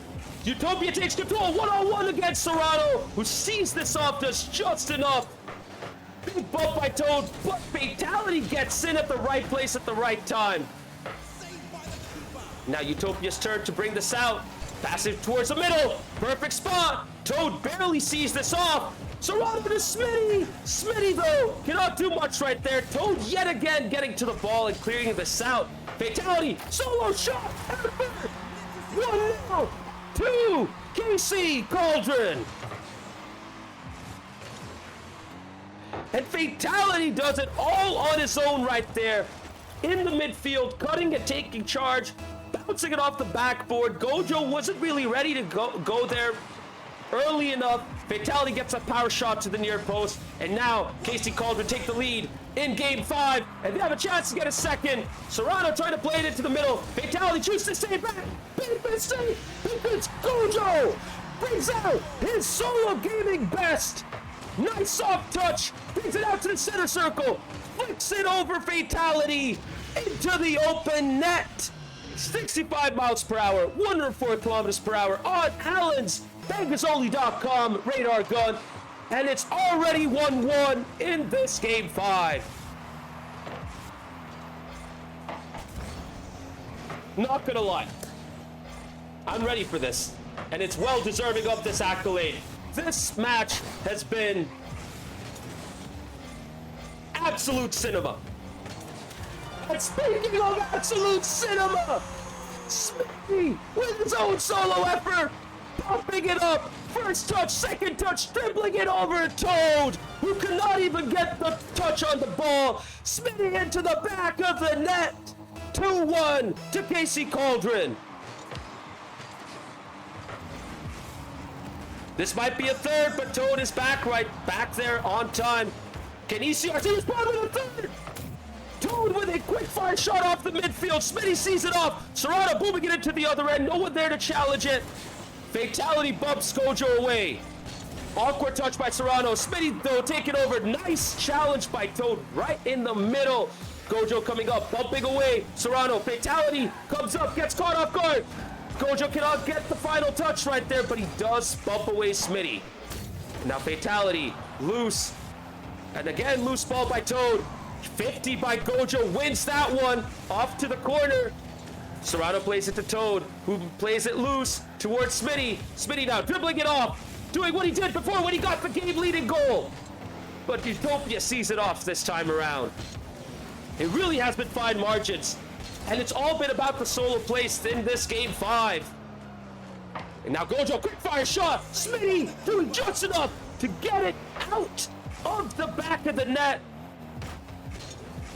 Utopia takes control. One-on-one against Serrano, who sees this off, does just enough. Big bump by Toad, but Fatality gets in at the right place at the right time. Now Utopia's turn to bring this out. Pass it towards the middle. Perfect spot. Toad barely sees this off. Serrano to Smitty. Smitty, though, cannot do much right there. Toad yet again getting to the ball and clearing this out. Fatality. Solo shot. 1-0 to KC Cauldron. And Fatality does it all on his own right there. In the midfield, cutting and taking charge. Bouncing it off the backboard. Gojo wasn't really ready to go there early enough. Fatality gets a power shot to the near post. And now KC Cauldron take the lead in Game 5. And they have a chance to get a second. Serrano trying to play it into the middle. Fatality chooses to stay back. Big mistake because Gojo brings out his solo gaming best. Nice soft touch. Brings it out to the center circle. Flicks it over Fatality into the open net. 65 miles per hour, 104 kilometers per hour on Allen's Bangasoli.com radar gun. And it's already 1-1 in this Game 5. Not gonna lie, I'm ready for this. And it's well deserving of this accolade. This match has been absolute cinema. And speaking of absolute cinema, Smitty with his own solo effort, pumping it up. First touch, second touch, dribbling it over Toad, who could not even get the touch on the ball. Smitty into the back of the net. 2-1 to KC Cauldron. This might be a third, but Toad is back there on time. Can ECRC respond with a third? Toad with a quick fire shot off the midfield. Smitty sees it off. Serrano booming it into the other end. No one there to challenge it. Fatality bumps Gojo away. Awkward touch by Serrano. Smitty, though, taking over. Nice challenge by Toad right in the middle. Gojo coming up, bumping away. Serrano, Fatality comes up, gets caught off guard. Gojo cannot get the final touch right there, but he does bump away Smitty. Now Fatality, loose. And again, loose ball by Toad. 50 by Gojo, wins that one. Off to the corner. Serrano plays it to Toad, who plays it loose towards Smitty. Smitty now dribbling it off, doing what he did before when he got the game-leading goal. But Utopia sees it off this time around. It really has been fine margins. And it's all been about the solo plays in this Game 5. And now Gojo, quick fire shot. Smitty doing just enough to get it out of the back of the net.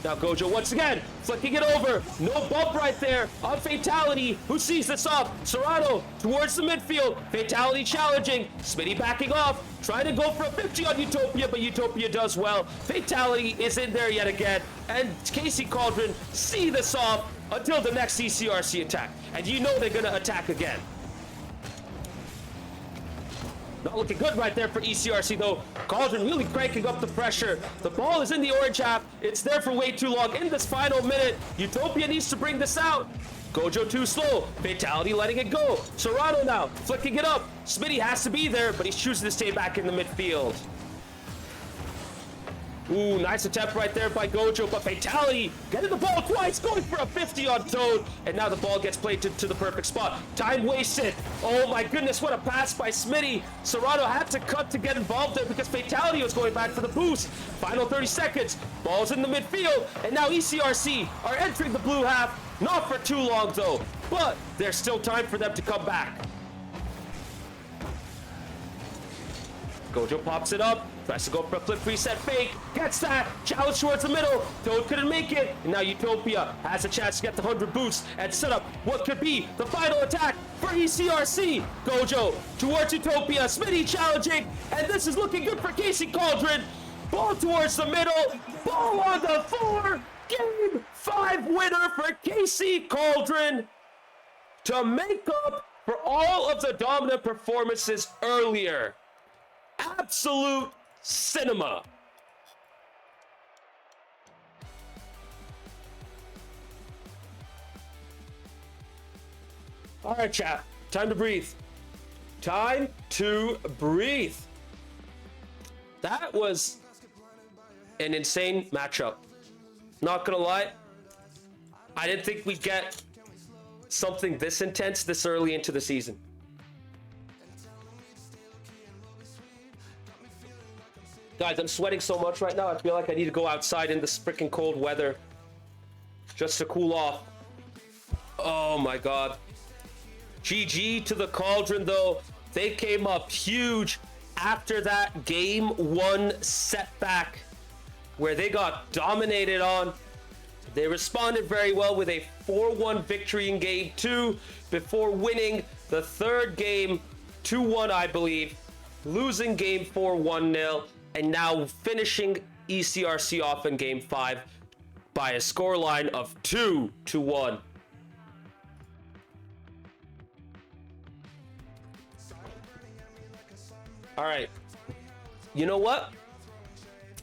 Now Gojo once again, flicking it over. No bump right there on Fatality, who sees this off. Serrano towards the midfield. Fatality challenging. Smitty backing off. Trying to go for a 50 on Utopia, but Utopia does well. Fatality is in there yet again. And KC Cauldron see this off until the next ECRC attack. And you know they're going to attack again. Not looking good right there for ECRC though. Cauldron really cranking up the pressure. The ball is in the orange half. It's there for way too long. In this final minute, Utopia needs to bring this out. Gojo too slow. Fatality letting it go. Serrano now flicking it up. Smitty has to be there, but he's choosing to stay back in the midfield. Ooh, nice attempt right there by Gojo, but Fatality getting the ball twice, going for a 50 on Toad, and now the ball gets played to the perfect spot. Time wasted. Oh my goodness, what a pass by Smitty. Serrano had to cut to get involved there because Fatality was going back for the boost. Final 30 seconds, ball's in the midfield, and now ECRC are entering the blue half. Not for too long though, but there's still time for them to come back. Gojo pops it up, tries to go for a flip reset fake, gets that, challenge towards the middle, Toad couldn't make it, and now Utopia has a chance to get the 100 boosts and set up what could be the final attack for ECRC. Gojo towards Utopia, Smitty challenging, and this is looking good for KC Cauldron. Ball towards the middle, ball on the floor, game 5 winner for KC Cauldron to make up for all of the dominant performances earlier. Absolute cinema. All right, chat. Time to breathe. Time to breathe. That was an insane matchup. Not gonna lie. I didn't think we'd get something this intense this early into the season. Guys, I'm sweating so much right now. I feel like I need to go outside in this freaking cold weather just to cool off. Oh my god. GG to the Cauldron though. They came up huge after that game 1 setback where they got dominated on. They responded very well with a 4-1 victory in game 2 before winning the third game 2-1, I believe, losing game 4 1-0. And now finishing ECRC off in game 5 by a scoreline of 2-1. All right. You know what?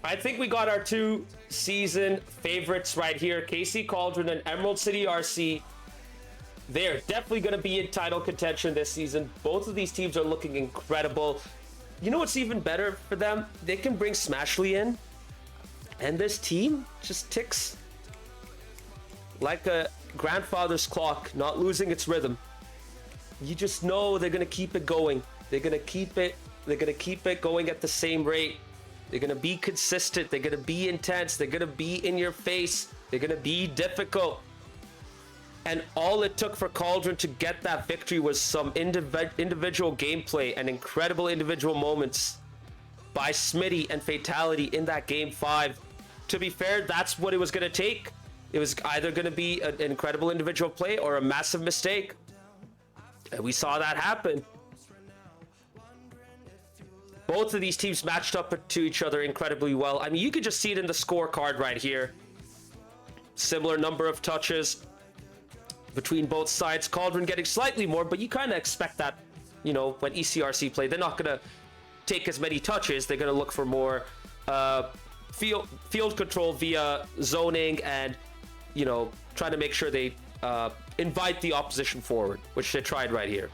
I think we got our 2 season favorites right here. KC Cauldron and Emerald City RC. They are definitely going to be in title contention this season. Both of these teams are looking incredible. You know what's even better for them? They can bring Smashley in, and this team just ticks like a grandfather's clock, not losing its rhythm. You just know they're gonna keep it going. They're gonna keep it going at the same rate. They're gonna be consistent. They're gonna be intense. They're gonna be in your face. They're gonna be difficult. And all it took for Cauldron to get that victory was some individual gameplay and incredible individual moments by Smitty and Fatality in that game 5. To be fair, that's what it was going to take. It was either going to be an incredible individual play or a massive mistake. And we saw that happen. Both of these teams matched up to each other incredibly well. I mean, you could just see it in the scorecard right here. Similar number of touches between both sides. Cauldron getting slightly more, but you kind of expect that, you know, when ECRC play. They're not going to take as many touches. They're going to look for more field control via zoning and, you know, trying to make sure they invite the opposition forward, which they tried right here.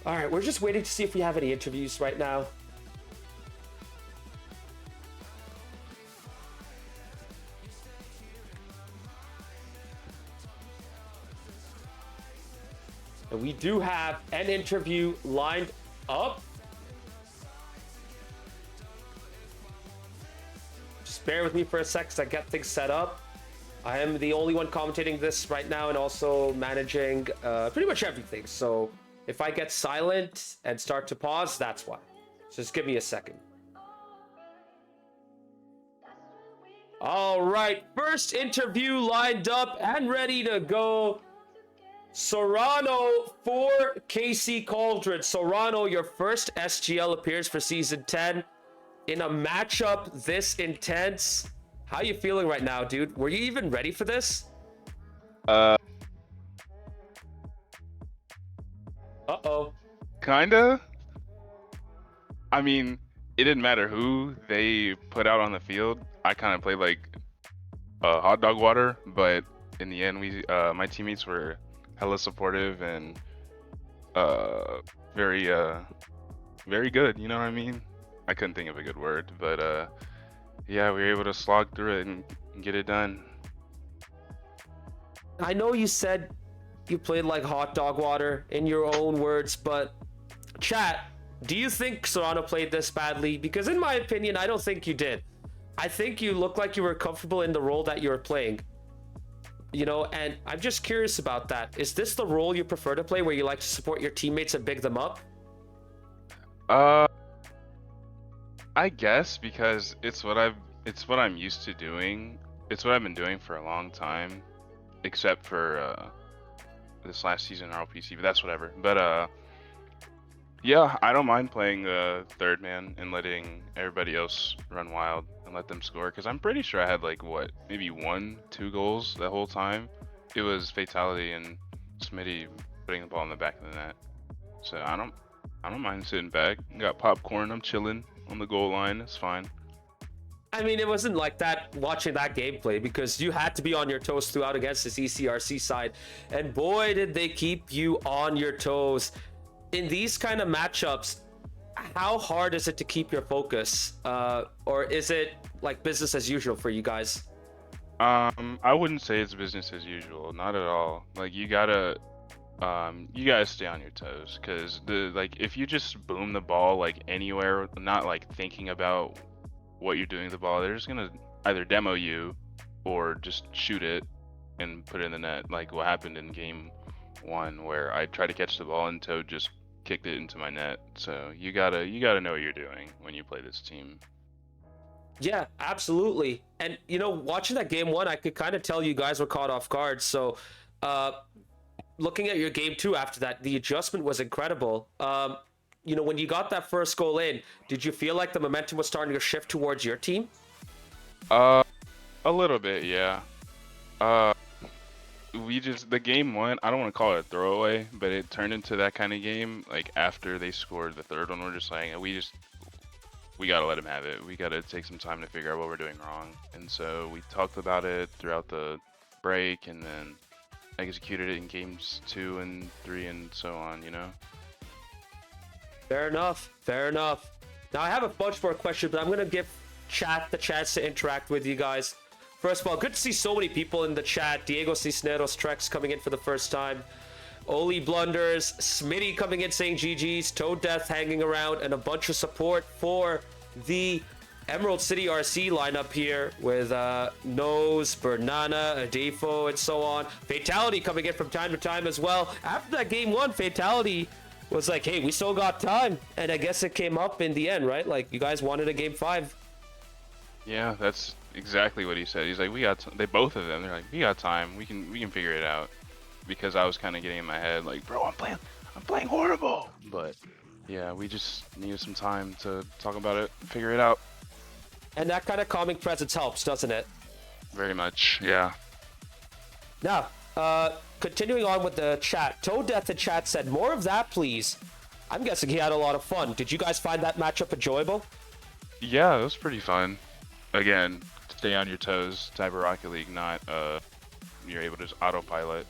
All right, we're just waiting to see if we have any interviews right now. And we do have an interview lined up. Just bear with me for a sec as I get things set up. I am the only one commentating this right now and also managing pretty much everything. So if I get silent and start to pause, that's why. Just give me a second. All right, first interview lined up and ready to go. Serrano for KC Cauldron. Serrano, your first SGL appears for Season 10 in a matchup this intense. How are you feeling right now, dude? Were you even ready for this? Uh-oh. Kinda. I mean, it didn't matter who they put out on the field. I kind of played like hot dog water, but in the end, my teammates were hella supportive and uh, very very good. You know what I mean? I couldn't think of a good word, but yeah, we were able to slog through it and get it done. I know you said you played like hot dog water in your own words, but chat, do you think Serrano played this badly? Because in my opinion, I don't think you did. I think you looked like you were comfortable in the role that you were playing. You know, and I'm just curious about that. Is this the role you prefer to play, where you like to support your teammates and big them up? Uh, I guess because it's what I'm used to doing. It's what I've been doing for a long time, except for this last season in RLPC, but that's whatever. But yeah, I don't mind playing third man and letting everybody else run wild and let them score because I'm pretty sure I had like what, maybe 1, 2 goals that whole time. It was fatality and Smitty putting the ball in the back of the net. So I don't mind sitting back. Got popcorn. I'm chilling on the goal line. It's fine. I mean, it wasn't like that watching that gameplay, because you had to be on your toes throughout against this ECRC side. And boy, did they keep you on your toes. In these kind of matchups, how hard is it to keep your focus? Or is it like business as usual for you guys? I wouldn't say it's business as usual. Not at all. Like you gotta stay on your toes because if you just boom the ball like anywhere, not like thinking about what you're doing with the ball, they're just gonna either demo you or just shoot it and put it in the net, like what happened in game 1 where I tried to catch the ball and Toad just kicked it into my net. So you gotta know what you're doing when you play this team. Yeah, absolutely. And you know, watching that game one, I could kind of tell you guys were caught off guard. So, uh, looking at your game two after that, the adjustment was incredible. You know, when you got that first goal in, did you feel like the momentum was starting to shift towards your team? Uh, a little bit, yeah. Uh, we just the game 1. I don't want to call it a throwaway, but it turned into that kind of game. Like after they scored the third one, we're just like we gotta let him have it. We gotta take some time to figure out what we're doing wrong. And so we talked about it throughout the break, and then executed it in games 2 and 3 and so on. You know. Fair enough. Fair enough. Now I have a bunch more questions, but I'm gonna give chat the chance to interact with you guys. First of all, good to see so many people in the chat. Diego Cisneros Trex coming in for the first time. Oli Blunders, Smitty coming in saying GG's, Toad Death hanging around, and a bunch of support for the Emerald City RC lineup here with Nose, Bernana, Adefo, and so on. Fatality coming in from time to time as well. After that game one, Fatality was like, hey, we still got time. And I guess it came up in the end, right? Like, you guys wanted a game 5. Yeah, that's exactly what he said. He's like, we got they both of them. They're like, we got time. We can figure it out. Because I was kind of getting in my head like, bro, I'm playing horrible. But yeah, we just needed some time to talk about it, figure it out. And that kind of calming presence helps, doesn't it? Very much, yeah. Now, continuing on with the chat, Toad Death in chat said, more of that, please. I'm guessing he had a lot of fun. Did you guys find that matchup enjoyable? Yeah, it was pretty fun. Again, stay on your toes type of Rocket League, not you're able to just autopilot.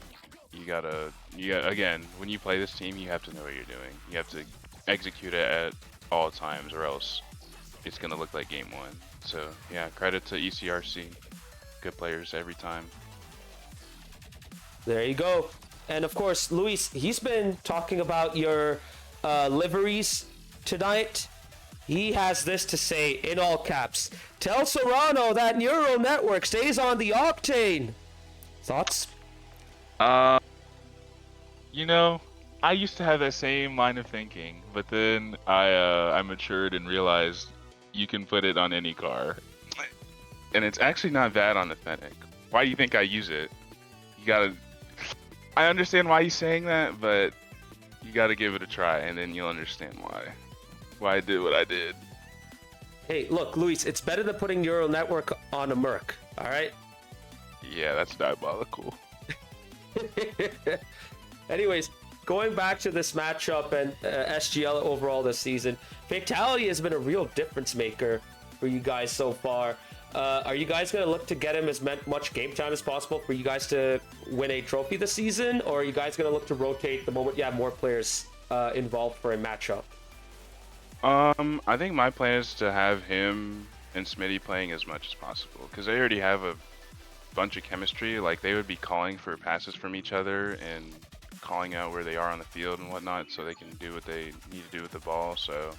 You gotta again, when you play this team, you have to know what you're doing. You have to execute it at all times, or else it's gonna look like game 1. So yeah, credit to ECRC, good players every time. There you go. And of course, Luis, he's been talking about your liveries tonight. He has this to say in all caps: tell Serrano that neural network stays on the octane. Thoughts? You know, I used to have that same line of thinking, but then I matured and realized you can put it on any car, and it's actually not bad on the Fennec. Why do you think I use it? You gotta. I understand why he's saying that, but you gotta give it a try, and then you'll understand why I did what I did. Hey, look, Luis, it's better than putting neural network on a Merc. All right. Yeah, that's diabolical. Anyways, going back to this matchup and SGL overall this season, Fatality has been a real difference maker for you guys so far. Are you guys going to look to get him as much game time as possible for you guys to win a trophy this season? Or are you guys going to look to rotate the moment you have more players involved for a matchup? I think my plan is to have him and Smitty playing as much as possible because they already have a bunch of chemistry. Like they would be calling for passes from each other and calling out where they are on the field and whatnot, so they can do what they need to do with the ball. So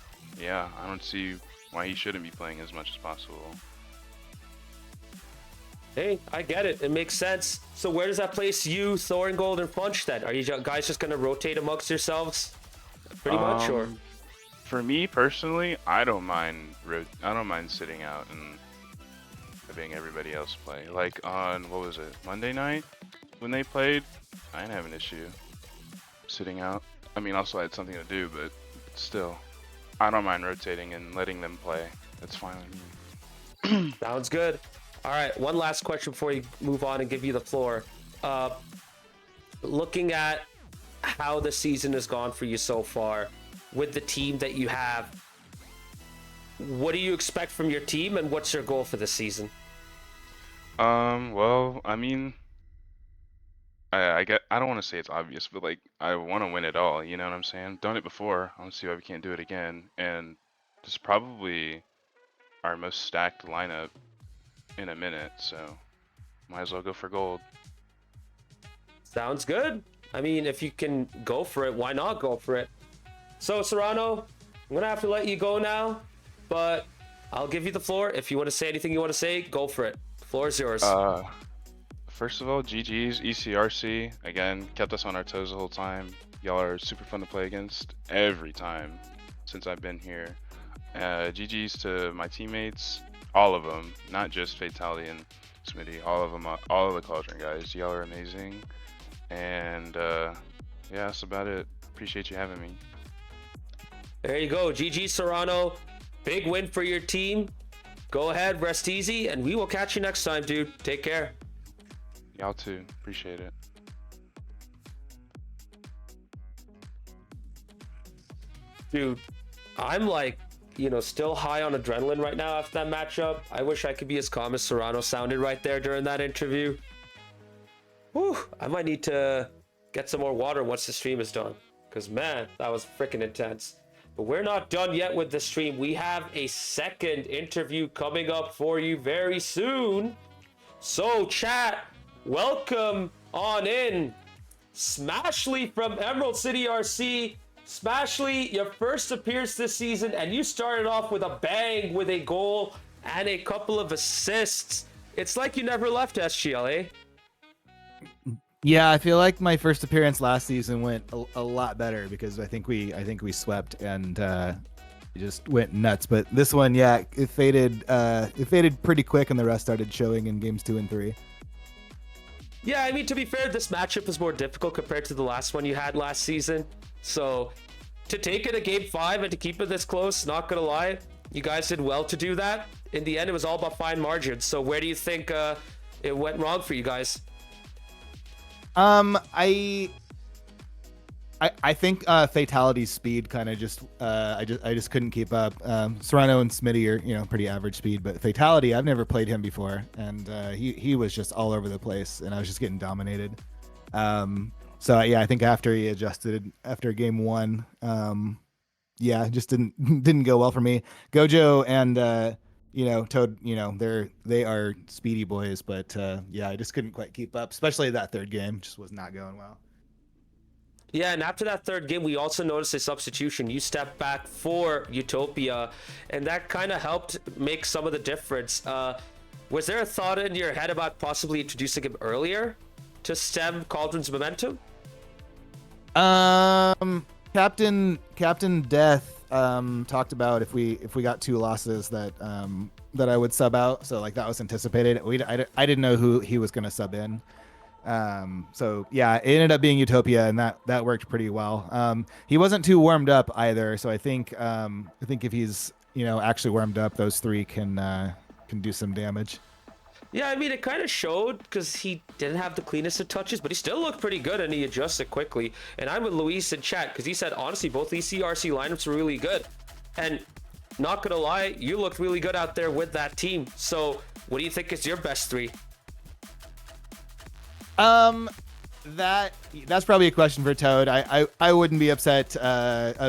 yeah, I don't see why he shouldn't be playing as much as possible. Hey, I get it. It makes sense. So where does that place you, Thor, and Golden Punch then? Are you guys just going to rotate amongst yourselves pretty much, or? For me personally, I don't mind sitting out and having everybody else play. Like on, what was it, Monday night when they played, I didn't have an issue sitting out. I mean, also I had something to do, but still, I don't mind rotating and letting them play. That's fine with me. Sounds good. All right, one last question before we move on and give you the floor. Looking at how the season has gone for you so far with the team that you have, what do you expect from your team and what's your goal for the season? Well, I mean, I don't want to say it's obvious, but like I want to win it all. You know what I'm saying? Done it before. I don't see why we can't do it again. And this is probably our most stacked lineup in a minute, so might as well go for gold. Sounds good. I mean, if you can go for it, why not go for it? So, Serrano, I'm gonna have to let you go now, but I'll give you the floor. If you want to say anything you want to say, go for it. The floor is yours. First of all, GG's ECRC again kept us on our toes the whole time. Y'all are super fun to play against every time since I've been here. GG's to my teammates, all of them, not just Fatality and Smitty, all of them, all of the Cauldron guys. Y'all are amazing. And yeah, that's about it. Appreciate you having me. There you go. GG Serrano. Big win for your team. Go ahead, rest easy, and we will catch you next time, dude. Take care. Y'all too. Appreciate it. Dude, I'm like, still high on adrenaline right now after that matchup. I wish I could be as calm as Serrano sounded right there during that interview. Whew, I might need to get some more water once the stream is done. Because, man, that was freaking intense. But we're not done yet with the stream. We have a second interview coming up for you very soon. So, chat, welcome on in. Smashly from Emerald City RC. Smashly, your first appearance this season, and you started off with a bang with a goal and a couple of assists. It's like you never left SGL, eh? Yeah, I feel like my first appearance last season went a lot better because I think we swept and it just went nuts. But this one, yeah, it faded pretty quick, and the rest started showing in games 2 and 3. Yeah, I mean, to be fair, this matchup is more difficult compared to the last one you had last season. So to take it a game 5 and to keep it this close, not gonna lie, you guys did well to do that. In the end, it was all about fine margins. So where do you think it went wrong for you guys? I think Fatality's speed kind of just I just couldn't keep up. Serrano and Smitty are pretty average speed, but Fatality, I've never played him before, and he was just all over the place, and I was just getting dominated. So yeah, I think after he adjusted after game 1, yeah, just didn't go well for me. Gojo and Toad, they are speedy boys, but yeah, I just couldn't quite keep up, especially that third game just was not going well. Yeah, and after that third game, we also noticed a substitution. You stepped back for Utopia, and that kind of helped make some of the difference. Was there a thought in your head about possibly introducing him earlier to stem Cauldron's momentum? Captain Death talked about if we got 2 losses that I would sub out, so like that was anticipated. I didn't know who he was going to sub in. So yeah, it ended up being Utopia, and that worked pretty well. He wasn't too warmed up either, so I think if he's actually warmed up, those 3 can do some damage. Yeah, I mean, it kind of showed because he didn't have the cleanest of touches, but he still looked pretty good and he adjusted quickly. And I'm with Luis in chat because he said, honestly, both these CRC lineups were really good. And not going to lie, you looked really good out there with that team. So what do you think is your best three? That's probably a question for Toad. I wouldn't be upset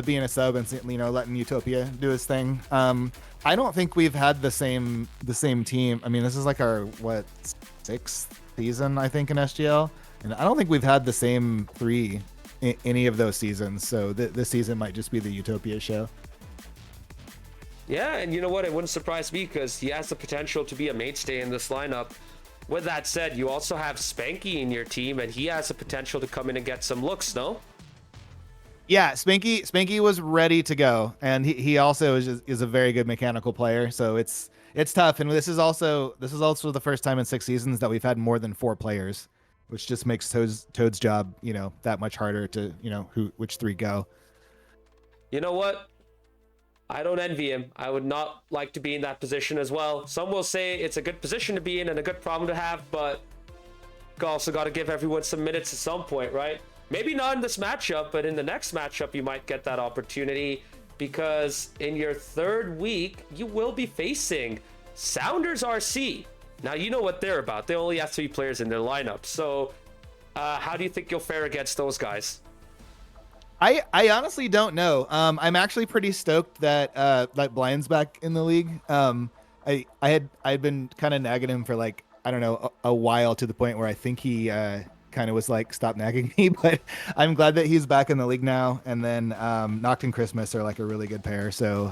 being a sub and letting Utopia do his thing. I don't think we've had the same team. I mean, this is like our sixth season, I think, in SGL, and I don't think we've had the same three in any of those seasons. So this season might just be the Utopia show. Yeah, and you know what? It wouldn't surprise me because he has the potential to be a mainstay in this lineup. With that said, you also have Spanky in your team, and he has the potential to come in and get some looks, no? Yeah, Spanky was ready to go, and he also is a very good mechanical player. So it's tough, and this is also the first time in 6 seasons that we've had more than 4 players, which just makes Toad's job that much harder to which 3 go. You know what? I don't envy him. I would not like to be in that position as well. Some will say it's a good position to be in and a good problem to have, but you also got to give everyone some minutes at some point, right? Maybe not in this matchup, but in the next matchup, you might get that opportunity because in your 3rd week, you will be facing Sounders RC. Now, you know what they're about. They only have 3 players in their lineup. So how do you think you'll fare against those guys? I honestly don't know. I'm actually pretty stoked that Blind's back in the league. I'd been kind of nagging him for like, I don't know, a while, to the point where I think he kind of was like, stop nagging me. But I'm glad that he's back in the league now. And then Noct and Christmas are like a really good pair. So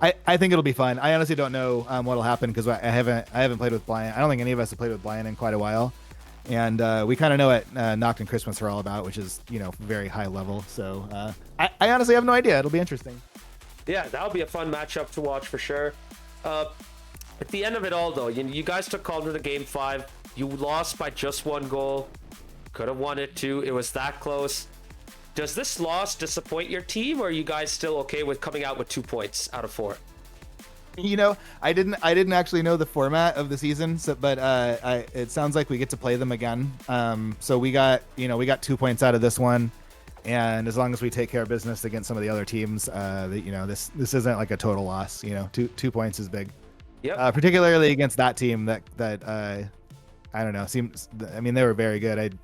I think it'll be fun. I honestly don't know what'll happen because I haven't played with Blind. I don't think any of us have played with Blind in quite a while. And we kind of know what Noct and Christmas are all about, which is, very high level. So I honestly have no idea. It'll be interesting. Yeah, that'll be a fun matchup to watch for sure. At the end of it all, though, you guys took Cauldron to Game 5. You lost by just 1 goal. Could have won it too. It was that close. Does this loss disappoint your team, or are you guys still okay with coming out with 2 points out of 4? I didn't actually know the format of the season, but it sounds like we get to play them again. So we got 2 points out of this one, and as long as we take care of business against some of the other teams, this isn't like a total loss. 2 points is big. Yeah. Particularly against that team that I don't know. They were very good.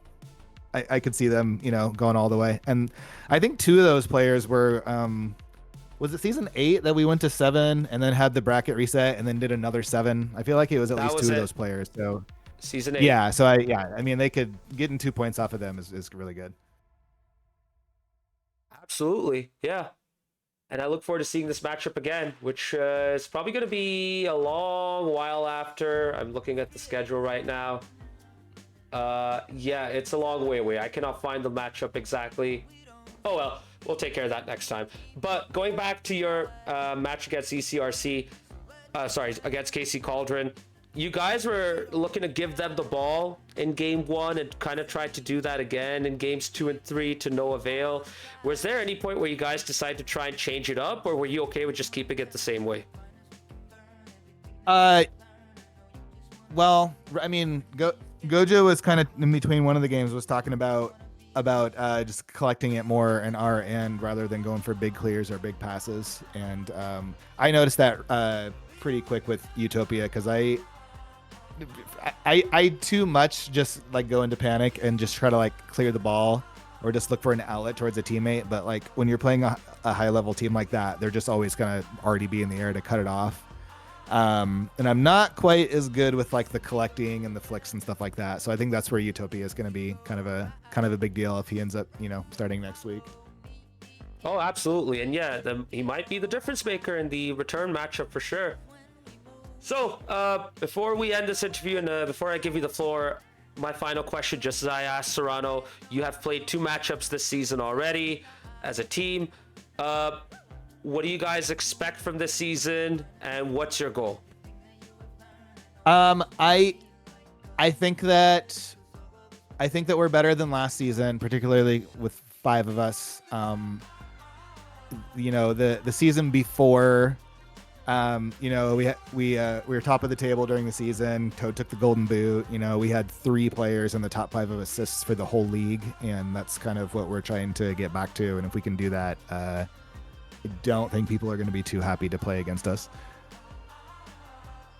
I could see them going all the way, and I think 2 of those players were. Was it season 8 that we went to 7 and then had the bracket reset and then did another 7? I feel like it was at least 2 of those players. So season 8. Yeah. So they could getting 2 points off of them is really good. Absolutely. Yeah. And I look forward to seeing this matchup again, which is probably going to be a long while after. I'm looking at the schedule right now. Yeah, it's a long way away. I cannot find the matchup exactly. Oh, well. We'll take care of that next time. But going back to your match against ECRC, against KC Cauldron, you guys were looking to give them the ball in Game 1 and kind of tried to do that again in Games 2 and 3 to no avail. Was there any point where you guys decided to try and change it up, or were you okay with just keeping it the same way? Well, I mean, Gojo was kind of in between. One of the games was talking about just collecting it more in our end rather than going for big clears or big passes. And I noticed that pretty quick with Utopia because I too much just like go into panic and just try to like clear the ball or just look for an outlet towards a teammate. But like when you're playing a high level team like that, they're just always gonna already be in the air to cut it off. And I'm not quite as good with like the collecting and the flicks and stuff like that. So I think that's where Utopia is going to be kind of a big deal if he ends up, starting next week. Oh, absolutely. And yeah, he might be the difference maker in the return matchup for sure. So before we end this interview and before I give you the floor, my final question, just as I asked Serrano, you have played 2 matchups this season already as a team. What do you guys expect from this season, and what's your goal? I think that we're better than last season, particularly with 5 of us. The season before We were top of the table during the season. Toad took the golden boot. We had 3 players in the top 5 of assists for the whole league, and that's kind of what we're trying to get back to. And if we can do that, I don't think people are going to be too happy to play against us.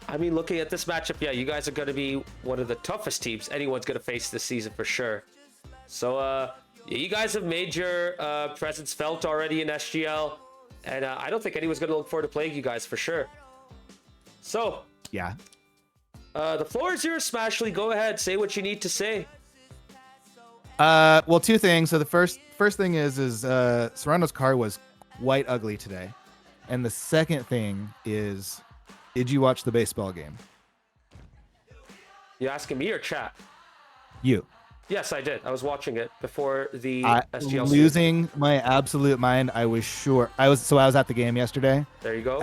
I mean, looking at this matchup, yeah, you guys are going to be one of the toughest teams anyone's going to face this season for sure. So, yeah, you guys have made your presence felt already in SGL, and I don't think anyone's going to look forward to playing you guys for sure. So, yeah, the floor is yours, Smashly. Go ahead, say what you need to say. Well, 2 things. So the first thing is Serrano's car was quite ugly today, and the second thing is, did you watch the baseball game? You asking me or chat? You. Yes, I did. I was watching it before the SGL. Losing my absolute mind. I was sure. I was at the game yesterday. There you go.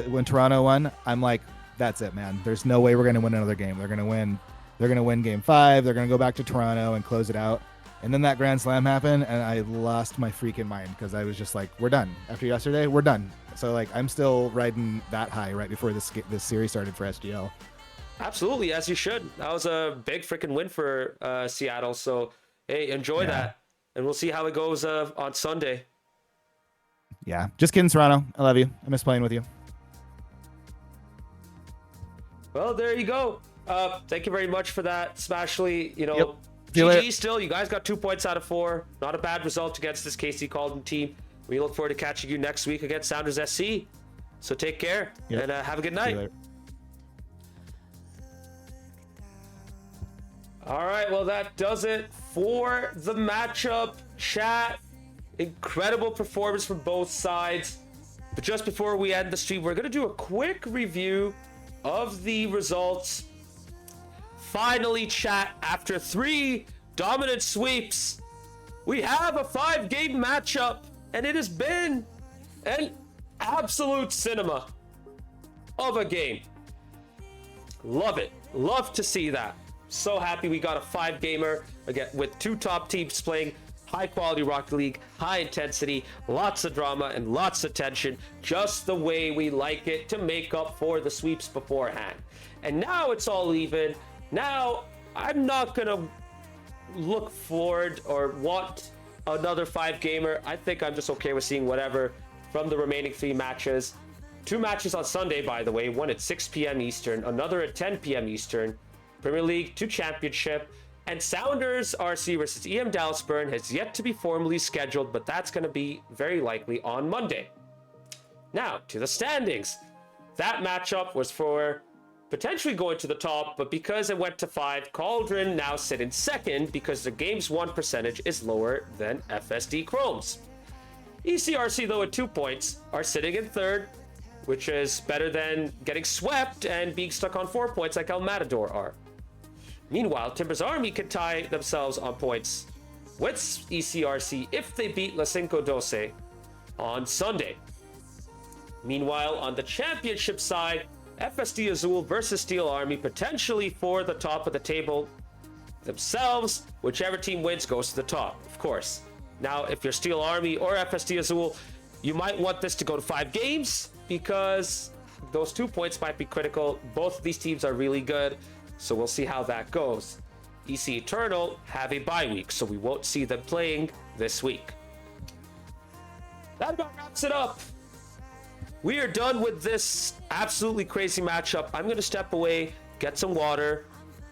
When Toronto won, I'm like, that's it, man. There's no way we're gonna win another game. They're gonna win. They're gonna win Game 5. They're gonna go back to Toronto and close it out. And then that grand slam happened, and I lost my freaking mind because I was just like, we're done. After yesterday, we're done. So like, I'm still riding that high right before this series started for SGL. Absolutely, as you should. That was a big freaking win for Seattle. So, hey, enjoy that. And we'll see how it goes on Sunday. Yeah. Just kidding, Serrano. I love you. I miss playing with you. Well, there you go. Thank you very much for that, Smashly. Yep. GG still. You guys got 2 points out of 4. Not a bad result against this KC Cauldron team. We look forward to catching you next week against Sounders SC. So take care and have a good night. All right, well, that does it for the matchup, chat. Incredible performance from both sides. But just before we end the stream, we're going to do a quick review of the results. Finally, chat, after 3 dominant sweeps, we have a 5-game matchup, and it has been an absolute cinema of a game. Love it. Love to see that. So happy we got a 5-gamer again with 2 top teams playing high quality Rocket League, high intensity, lots of drama and lots of tension, just the way we like it to make up for the sweeps beforehand. And now it's all even. Now I'm not gonna look forward or want another 5-gamer. I think I'm just okay with seeing whatever from the remaining 3 matches. 2 matches on Sunday, by the way, one at 6 p.m. Eastern, another at 10 p.m. Eastern. Premier League 2 Championship, and Sounders RC versus EM Dallas Burn has yet to be formally scheduled, but that's going to be very likely on Monday. Now, to the standings. That matchup was for potentially going to the top, but because it went to 5, Cauldron now sit in second because the game's won percentage is lower than FSD Chrome's. ECRC, though, at 2 points, are sitting in third, which is better than getting swept and being stuck on 4 points like El Matador are. Meanwhile, Timbers Army could tie themselves on points with ECRC if they beat La Cinco Doce on Sunday. Meanwhile, on the championship side, FSD Azul versus Steel Army potentially for the top of the table themselves. Whichever team wins goes to the top, of course. Now, if you're Steel Army or FSD Azul, you might want this to go to 5 games because those 2 points might be critical. Both of these teams are really good. So we'll see how that goes. EC Eternal have a bye week, so we won't see them playing this week. That about wraps it up. We are done with this absolutely crazy matchup. I'm going to step away, get some water,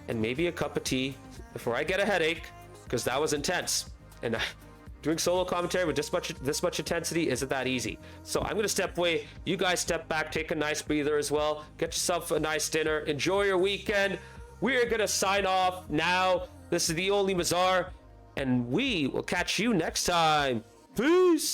and maybe a cup of tea before I get a headache, because that was intense. And doing solo commentary with this much intensity isn't that easy. So I'm going to step away. You guys step back, take a nice breather as well. Get yourself a nice dinner. Enjoy your weekend. We are going to sign off now. This is the Only Mazar, and we will catch you next time. Peace.